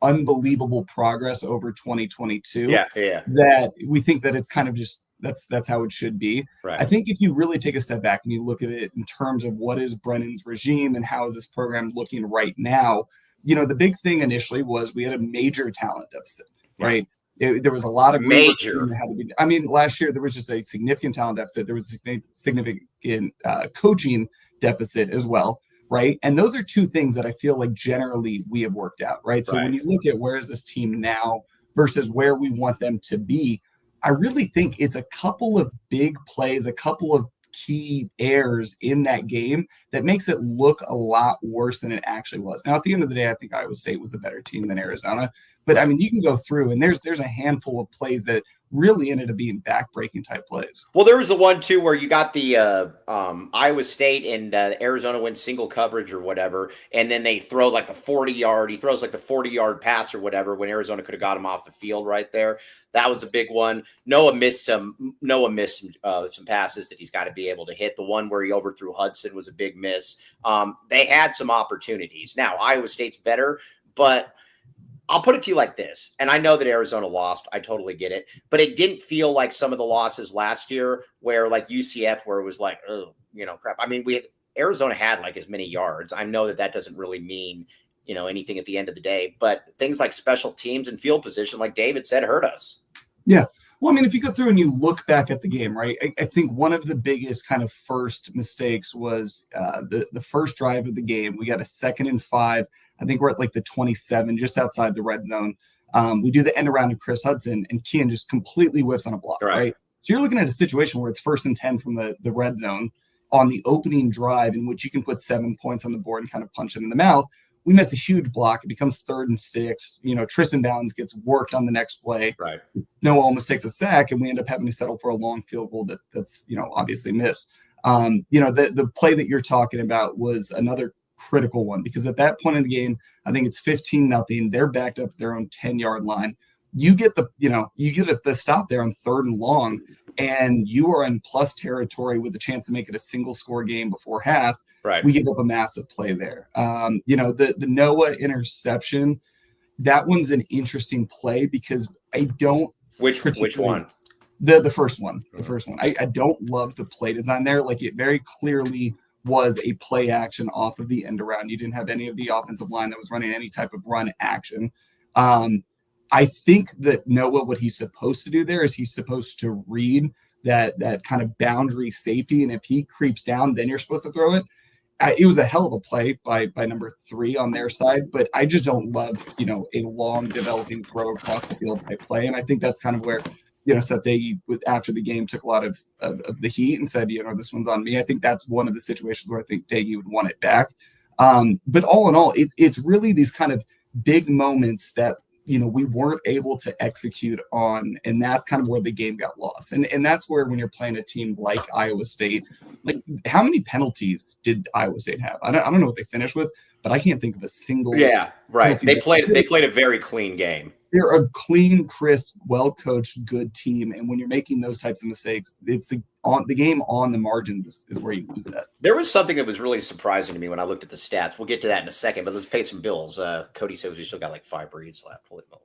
unbelievable progress over 2022 that we think that it's kind of just that's how it should be. I think if you really take a step back and you look at it in terms of what is Brennan's regime and how is this program looking right now, the big thing initially was we had a major talent deficit, right? There was a lot of major. Last year there was just a significant talent deficit. There was a significant coaching deficit as well. Right. And those are 2 things that I feel like generally we have worked out. Right. So when you look at where is this team now versus where we want them to be, I really think it's a couple of big plays, a couple of key errors in that game that makes it look a lot worse than it actually was. Now, at the end of the day, I think Iowa State was a better team than Arizona. But you can go through and there's a handful of plays that really ended up being back-breaking type plays. Well, there was the one too where you got the Iowa State and Arizona went single coverage or whatever, and then they throw like the 40-yard. He throws like the 40-yard pass or whatever when Arizona could have got him off the field right there. That was a big one. Noah missed some passes that he's got to be able to hit. The one where he overthrew Hudson was a big miss. They had some opportunities. Now Iowa State's better. but I'll put it to you like this. And I know that Arizona lost. I totally get it. But it didn't feel like some of the losses last year where like UCF, where it was like, oh, crap. I mean, Arizona had like as many yards. I know that doesn't really mean, anything at the end of the day. But things like special teams and field position, like David said, hurt us. Yeah. Well, I mean, if you go through and you look back at the game, right, I think one of the biggest kind of first mistakes was the first drive of the game. We got a 2nd and 5. I think we're at like the 27, just outside the red zone. We do the end around to Chris Hudson, and Kean just completely whiffs on a block, right? So you're looking at a situation where it's 1st and 10 from the red zone on the opening drive, in which you can put 7 points on the board and kind of punch it in the mouth. We miss a huge block. It becomes 3rd and 6. Tristan Downs gets worked on the next play. Right. Noah almost takes a sack, and we end up having to settle for a long field goal that's obviously missed. The play that you're talking about was another critical one, because at that point in the game, I think it's 15-0. They're backed up at their own 10-yard line. You get the stop there on 3rd and long, and you are in plus territory with a chance to make it a single score game before half. Right. We give up a massive play there. The Noah interception, that one's an interesting play because I don't. Which one? The first one. The first one. I don't love the play design there. Like, it very clearly was a play action off of the end around. You didn't have any of the offensive line that was running any type of run action. I think that Noah, what he's supposed to do there is he's supposed to read that kind of boundary safety. And if he creeps down, then you're supposed to throw it. It was a hell of a play by number 3 on their side, but I just don't love, a long developing throw across the field type play. And I think that's kind of where, Seth Daggy, after the game, took a lot of the heat and said, this one's on me. I think that's one of the situations where I think Daggy would want it back. But all in all, it's really these kind of big moments that, we weren't able to execute on, and that's kind of where the game got lost. And that's where, when you're playing a team like Iowa State, like, how many penalties did Iowa State have? I don't know what they finished with, but I can't think of a single. Yeah, right. They played a very clean game. They're a clean, crisp, well-coached, good team. And when you're making those types of mistakes, it's the game on the margins is where you lose that. There was something that was really surprising to me when I looked at the stats. We'll get to that in a second, but let's pay some bills. Cody says we still got like 5 reads left. Holy moly.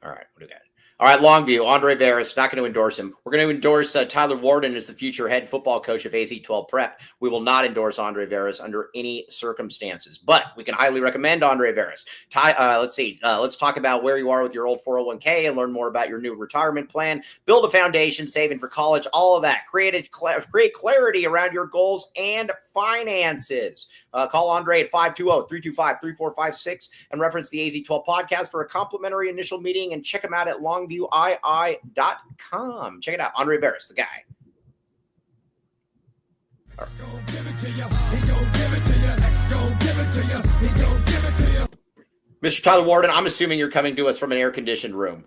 All right, what do we got? All right, Longview, Andre Veras, not going to endorse him. We're going to endorse Tyler Warden as the future head football coach of AZ-12 Prep. We will not endorse Andre Veras under any circumstances, but we can highly recommend Andre Veras. Let's see. Let's talk about where you are with your old 401k and learn more about your new retirement plan. Build a foundation, saving for college, all of that. Create clarity around your goals and finances. Call Andre at 520-325-3456 and reference the AZ-12 podcast for a complimentary initial meeting, and check him out at longviewii.com. Check it out. Andre Veras, the guy. Mr. Tyler Warden, I'm assuming you're coming to us from an air-conditioned room.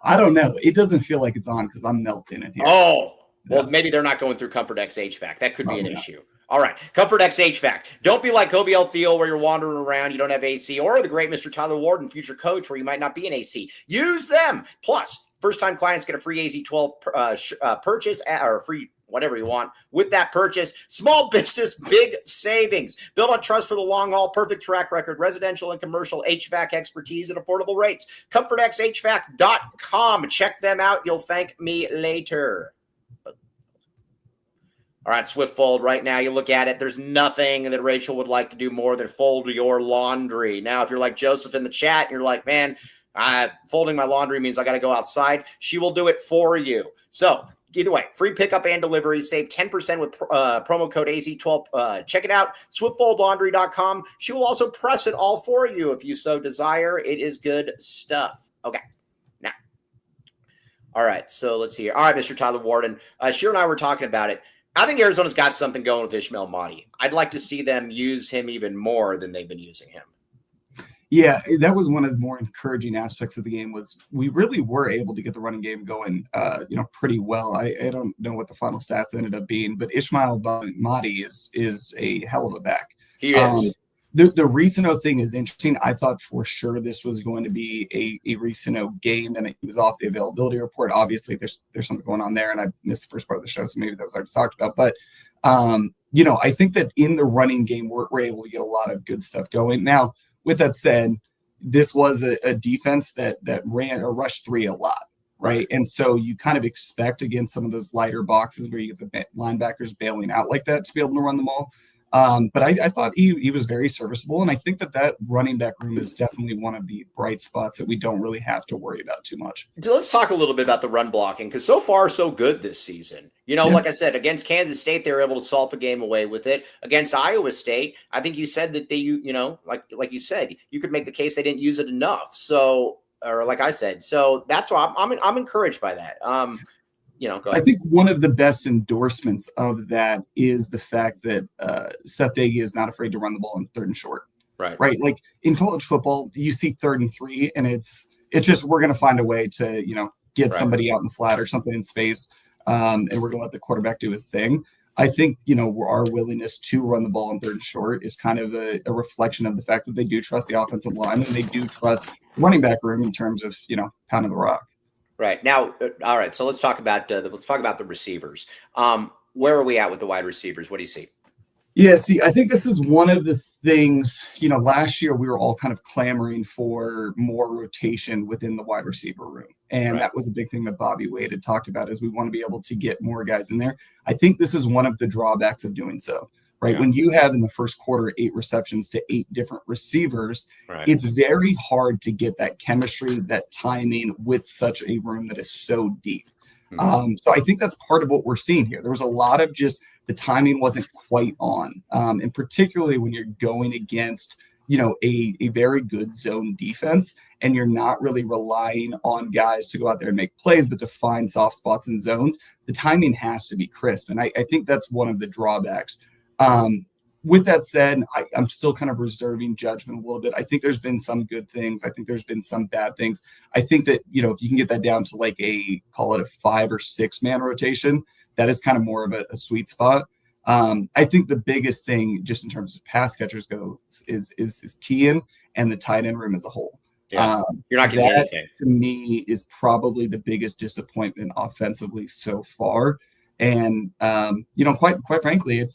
I don't know. It doesn't feel like it's on because I'm melting in here. Oh, well, maybe they're not going through Comfort X HVAC. That could be an issue. All right, Comfort X HVAC. Don't be like Kobe L. Theo, where you're wandering around, you don't have AC, or the great Mr. Tyler Warden, future coach, where you might not be in AC. Use them. Plus, first-time clients get a free AZ-12 purchase or free whatever you want with that purchase. Small business, big savings. Built on trust for the long haul, perfect track record, residential and commercial HVAC expertise at affordable rates. ComfortXHVAC.com. Check them out. You'll thank me later. All right, Swift Fold. Right now, you look at it, there's nothing that Rachel would like to do more than fold your laundry. Now, if you're like Joseph in the chat, and you're like, man, folding my laundry means I got to go outside, she will do it for you. So either way, free pickup and delivery. Save 10% with promo code AZ12. Check it out, swiftfoldlaundry.com. She will also press it all for you if you so desire. It is good stuff. Okay, now. All right, so let's see here. All right, Mr. Tyler Warden. Sheer and I were talking about it. I think Arizona's got something going with Ishmael Mahdi. I'd like to see them use him even more than they've been using him. Yeah, that was one of the more encouraging aspects of the game. Was we really were able to get the running game going, pretty well. I don't know what the final stats ended up being, but Ishmael Mahdi is a hell of a back. He is. The Ricino thing is interesting. I thought for sure this was going to be a Ricino game, and it was off the availability report. Obviously, there's something going on there, and I missed the first part of the show, so maybe that was already talked about. But I think that in the running game, we're able to get a lot of good stuff going. Now, with that said, this was a defense that ran or rushed 3 a lot, right? And so you kind of expect against some of those lighter boxes where you get the linebackers bailing out like that to be able to run the ball. But I thought he was very serviceable, and I think that running back room is definitely one of the bright spots that we don't really have to worry about too much. So let's talk a little bit about the run blocking, because so far so good this season. Like I said, against Kansas State, they were able to salt the game away with it. Against Iowa State, I think you said that like you said, you could make the case they didn't use it enough. So, or like I said, so that's why I'm encouraged by that. Go ahead. I think one of the best endorsements of that is the fact that Seth Doege is not afraid to run the ball in 3rd and short. Right. Like in college football, you see 3rd and 3, and it's just we're going to find a way to get somebody out in the flat or something in space, and we're going to let the quarterback do his thing. I think our willingness to run the ball in 3rd and short is kind of a reflection of the fact that they do trust the offensive line and they do trust running back room in terms of pounding the rock. Right now, all right. So let's talk about the receivers. Where are we at with the wide receivers? What do you see? Yeah, see, I think this is one of the things. Last year we were all kind of clamoring for more rotation within the wide receiver room, and that was a big thing that Bobby Wade had talked about. Is we want to be able to get more guys in there. I think this is one of the drawbacks of doing so. Right. Yeah. When you have in the first quarter 8 receptions to 8 different receivers, it's very hard to get that chemistry, that timing with such a room that is so deep. Mm-hmm. So I think that's part of what we're seeing here. There was a lot of just the timing wasn't quite on. And particularly when you're going against, a very good zone defense and you're not really relying on guys to go out there and make plays, but to find soft spots in zones, the timing has to be crisp. And I think that's one of the drawbacks. With that said, I'm still kind of reserving judgment a little bit. I think there's been some good things. I think there's been some bad things. I think that, if you can get that down to like call it a 5 or 6 man rotation, that is kind of more of a sweet spot. I think the biggest thing just in terms of pass catchers go is Kean and the tight end room as a whole. Yeah, you're not getting anything. To me is probably the biggest disappointment offensively so far. And, quite frankly,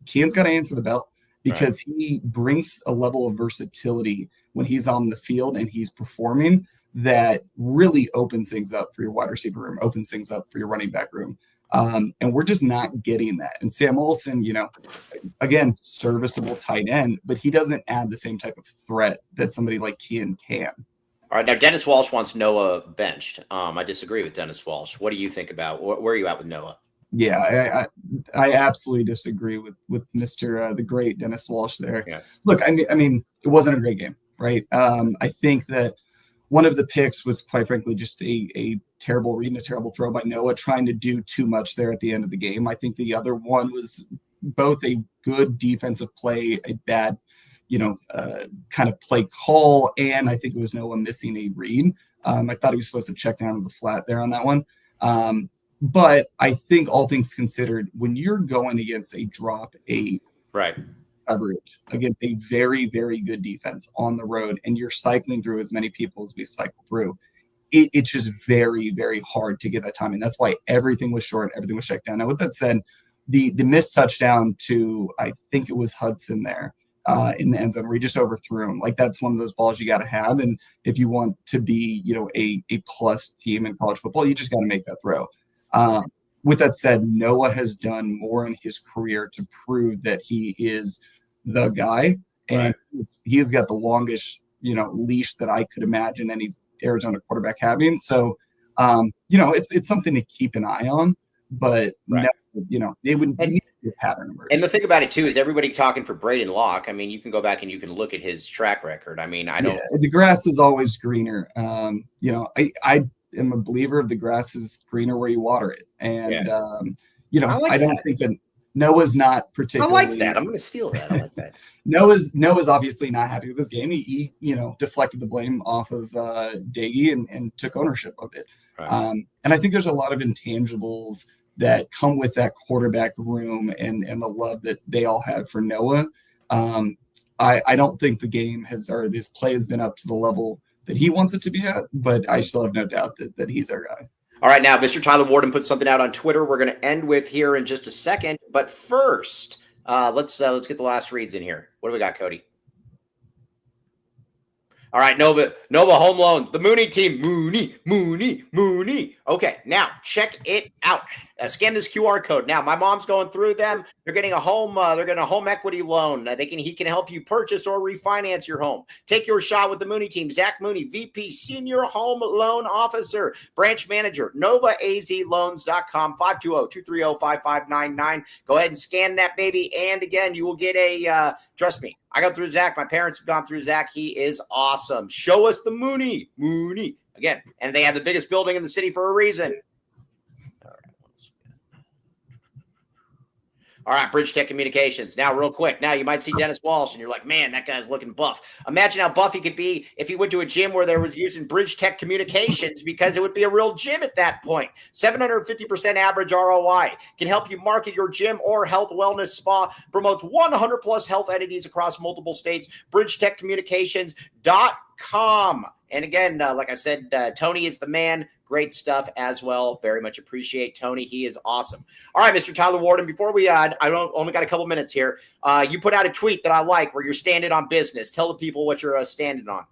Kean's got to answer the bell because he brings a level of versatility when he's on the field and he's performing that really opens things up for your wide receiver room, opens things up for your running back room. And we're just not getting that. And Sam Olsen, again, serviceable tight end, but he doesn't add the same type of threat that somebody like Kean can. All right. Now, Dennis Walsh wants Noah benched. I disagree with Dennis Walsh. What do you think about where are you at with Noah? Yeah, I absolutely disagree with Mr. The great Dennis Walsh there. Yes. Look, I mean, it wasn't a great game, right? I think that one of the picks was, quite frankly, just a terrible read and a terrible throw by Noah, trying to do too much there at the end of the game. I think the other one was both a good defensive play, a bad, kind of play call, and I think it was Noah missing a read. I thought he was supposed to check down to the flat there on that one. But I think all things considered, when you're going against a drop 8 coverage against a very, very good defense on the road, and you're cycling through as many people as we've cycled through, it's just very, very hard to get that time. And that's why everything was short, everything was checked down. Now, with that said, the missed touchdown to, I think it was Hudson there in the end zone where he just overthrew him. Like, that's one of those balls you got to have. And if you want to be, a plus team in college football, you just got to make that throw. With that said, Noah has done more in his career to prove that he is the guy, and he has got the longest, leash that I could imagine any Arizona quarterback having. So, it's something to keep an eye on, but they would need a pattern. And the thing about it too is everybody talking for Braden Locke. I mean, you can go back and you can look at his track record. I mean, the grass is always greener. I am a believer of the grass is greener where you water it. And, I don't think that Noah's not particularly. I like that. I'm going to steal that. I like that. Noah's obviously not happy with this game. He deflected the blame off of Doege and took ownership of it. Right. And I think there's a lot of intangibles that come with that quarterback room and the love that they all have for Noah. I don't think the game or this play has been up to the level that he wants it to be at, but I still have no doubt that he's our guy. All right, now Mr. Tyler Warden put something out on Twitter. We're going to end with here in just a second, but first, let's get the last reads in here. What do we got, Cody? All right, Nova Home Loans, the Mooney team, Mooney. Okay, now check it out. Scan this QR code. Now, my mom's going through them. They're getting a home. They're getting a home equity loan. He can help you purchase or refinance your home. Take your shot with the Mooney team. Zach Mooney, VP, Senior Home Loan Officer, Branch Manager, NovaAZLoans.com, 520-230-5599. Go ahead and scan that baby. And again, you will get a, trust me, I got through Zach. My parents have gone through Zach. He is awesome. Show us the Mooney. Again, and they have the biggest building in the city for a reason. All right, Bridge Tech Communications. Now, real quick. Now, you might see Dennis Walsh, and you're like, man, that guy's looking buff. Imagine how buff he could be if he went to a gym where they were using Bridge Tech Communications, because it would be a real gym at that point. 750% average ROI. Can help you market your gym or health wellness spa. Promotes 100-plus health entities across multiple states. BridgeTechCommunications.com. And again, like I said, Tony is the man. Great stuff as well. Very much appreciate Tony. He is awesome. All right, Mr. Tyler Warden, before we only got a couple minutes here. You put out a tweet that I like where you're standing on business. Tell the people what you're standing on.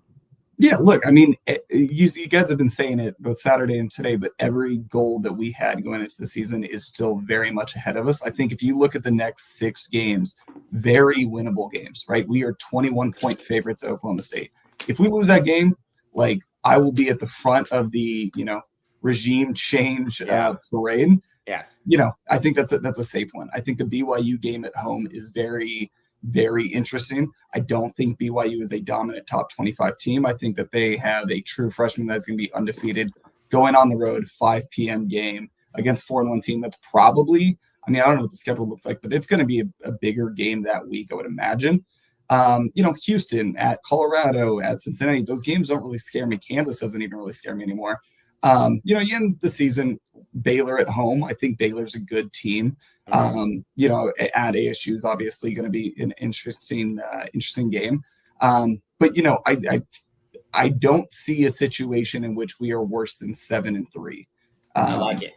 Yeah, look, I mean, you guys have been saying it both Saturday and today, but every goal that we had going into the season is still very much ahead of us. I think if you look at the next 6 games, very winnable games, right? We are 21-point favorites at Oklahoma State. If we lose that game, like, I will be at the front of the, regime change parade. Yeah. I think that's a safe one. I think the BYU game at home is very, very interesting. I don't think BYU is a dominant top 25 team. I think that they have a true freshman that's going to be undefeated going on the road, 5 p.m. game against 4-1 team. That's probably, I don't know what the schedule looks like, but it's going to be a bigger game that week, I would imagine. Houston, at Colorado, at Cincinnati, those games don't really scare me. Kansas doesn't even really scare me anymore. You end the season, Baylor at home. I think Baylor's a good team. At ASU is obviously going to be an interesting game. But I don't see a situation in which we are worse than 7-3. I like it.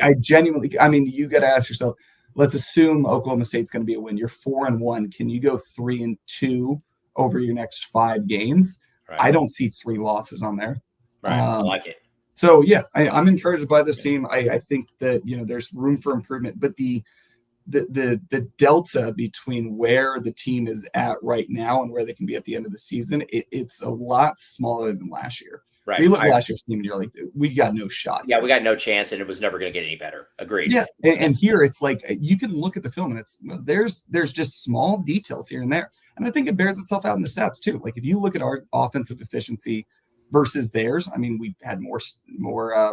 I genuinely, you got to ask yourself, let's assume Oklahoma State's going to be a win. You're 4-1. Can you go 3-2 over your next 5 games? Right. I don't see 3 losses on there. Right. I like it. So yeah, I'm encouraged by this team. I think that there's room for improvement, but the delta between where the team is at right now and where they can be at the end of the season, it's a lot smaller than last year. Right. You look at last year's team and you're like, we got no shot. Yeah, we got no chance, and it was never going to get any better. Agreed. Yeah, and here it's like you can look at the film and there's just small details here and there, and I think it bears itself out in the stats too. Like if you look at our offensive efficiency versus theirs, we had more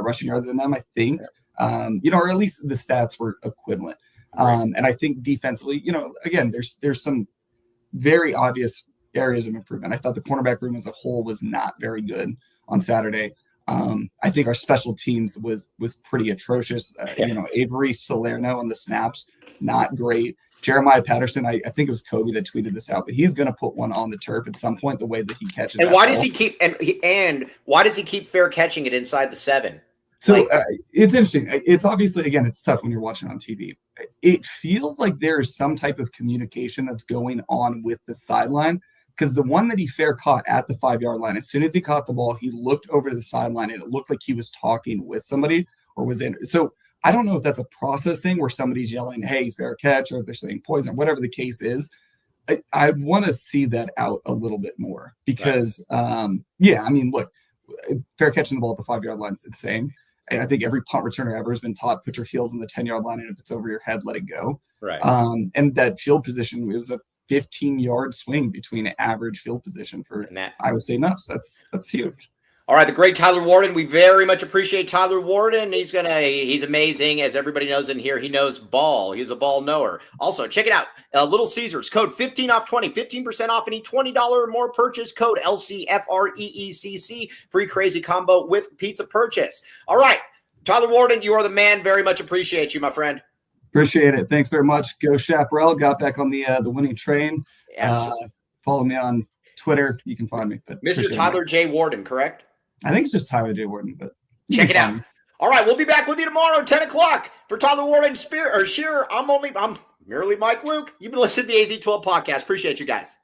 rushing yards than them, I think. Or at least the stats were equivalent. And I think defensively, again, there's some very obvious areas of improvement. I thought the cornerback room as a whole was not very good on Saturday. I think our special teams was pretty atrocious. Avery Salerno on the snaps, not great. Jeremiah Patterson, I think it was Kobe that tweeted this out, but he's going to put one on the turf at some point. The way that he catches, and why does he keep why does he keep fair catching it inside the 7? So it's interesting. It's obviously, again, it's tough when you're watching on TV. It feels like there is some type of communication that's going on with the sideline, because the one that he fair caught at the 5-yard line, as soon as he caught the ball, he looked over to the sideline and it looked like he was talking with somebody or was in. So I don't know if that's a process thing where somebody's yelling, hey, fair catch, or if they're saying poison, whatever the case is. I want to see that out a little bit more because, look, fair catching the ball at the 5-yard line is insane. I think every punt returner ever has been taught, put your heels in the 10-yard line, and if it's over your head, let it go. Right. And that field position, it was a 15-yard swing between average field position for Iowa State nuts. That's huge. All right, the great Tyler Warden. We very much appreciate Tyler Warden. He's amazing, as everybody knows in here. He knows ball. He's a ball knower. Also, check it out. Little Caesars, code 15 off 20, 15% off any $20 or more purchase. Code LCFREECC. Free crazy combo with pizza purchase. All right, Tyler Warden, you are the man. Very much appreciate you, my friend. Appreciate it. Thanks very much. Go Chaparral. Got back on the winning train. Follow me on Twitter. You can find me. But Mr. Tyler J. Warden, correct? I think it's just Tyler J. Warden, but check it out. All right, we'll be back with you tomorrow, 10 o'clock. For Tyler Warden, Shearer, I'm merely Mike Luke. You've been listening to the AZ12 podcast. Appreciate you guys.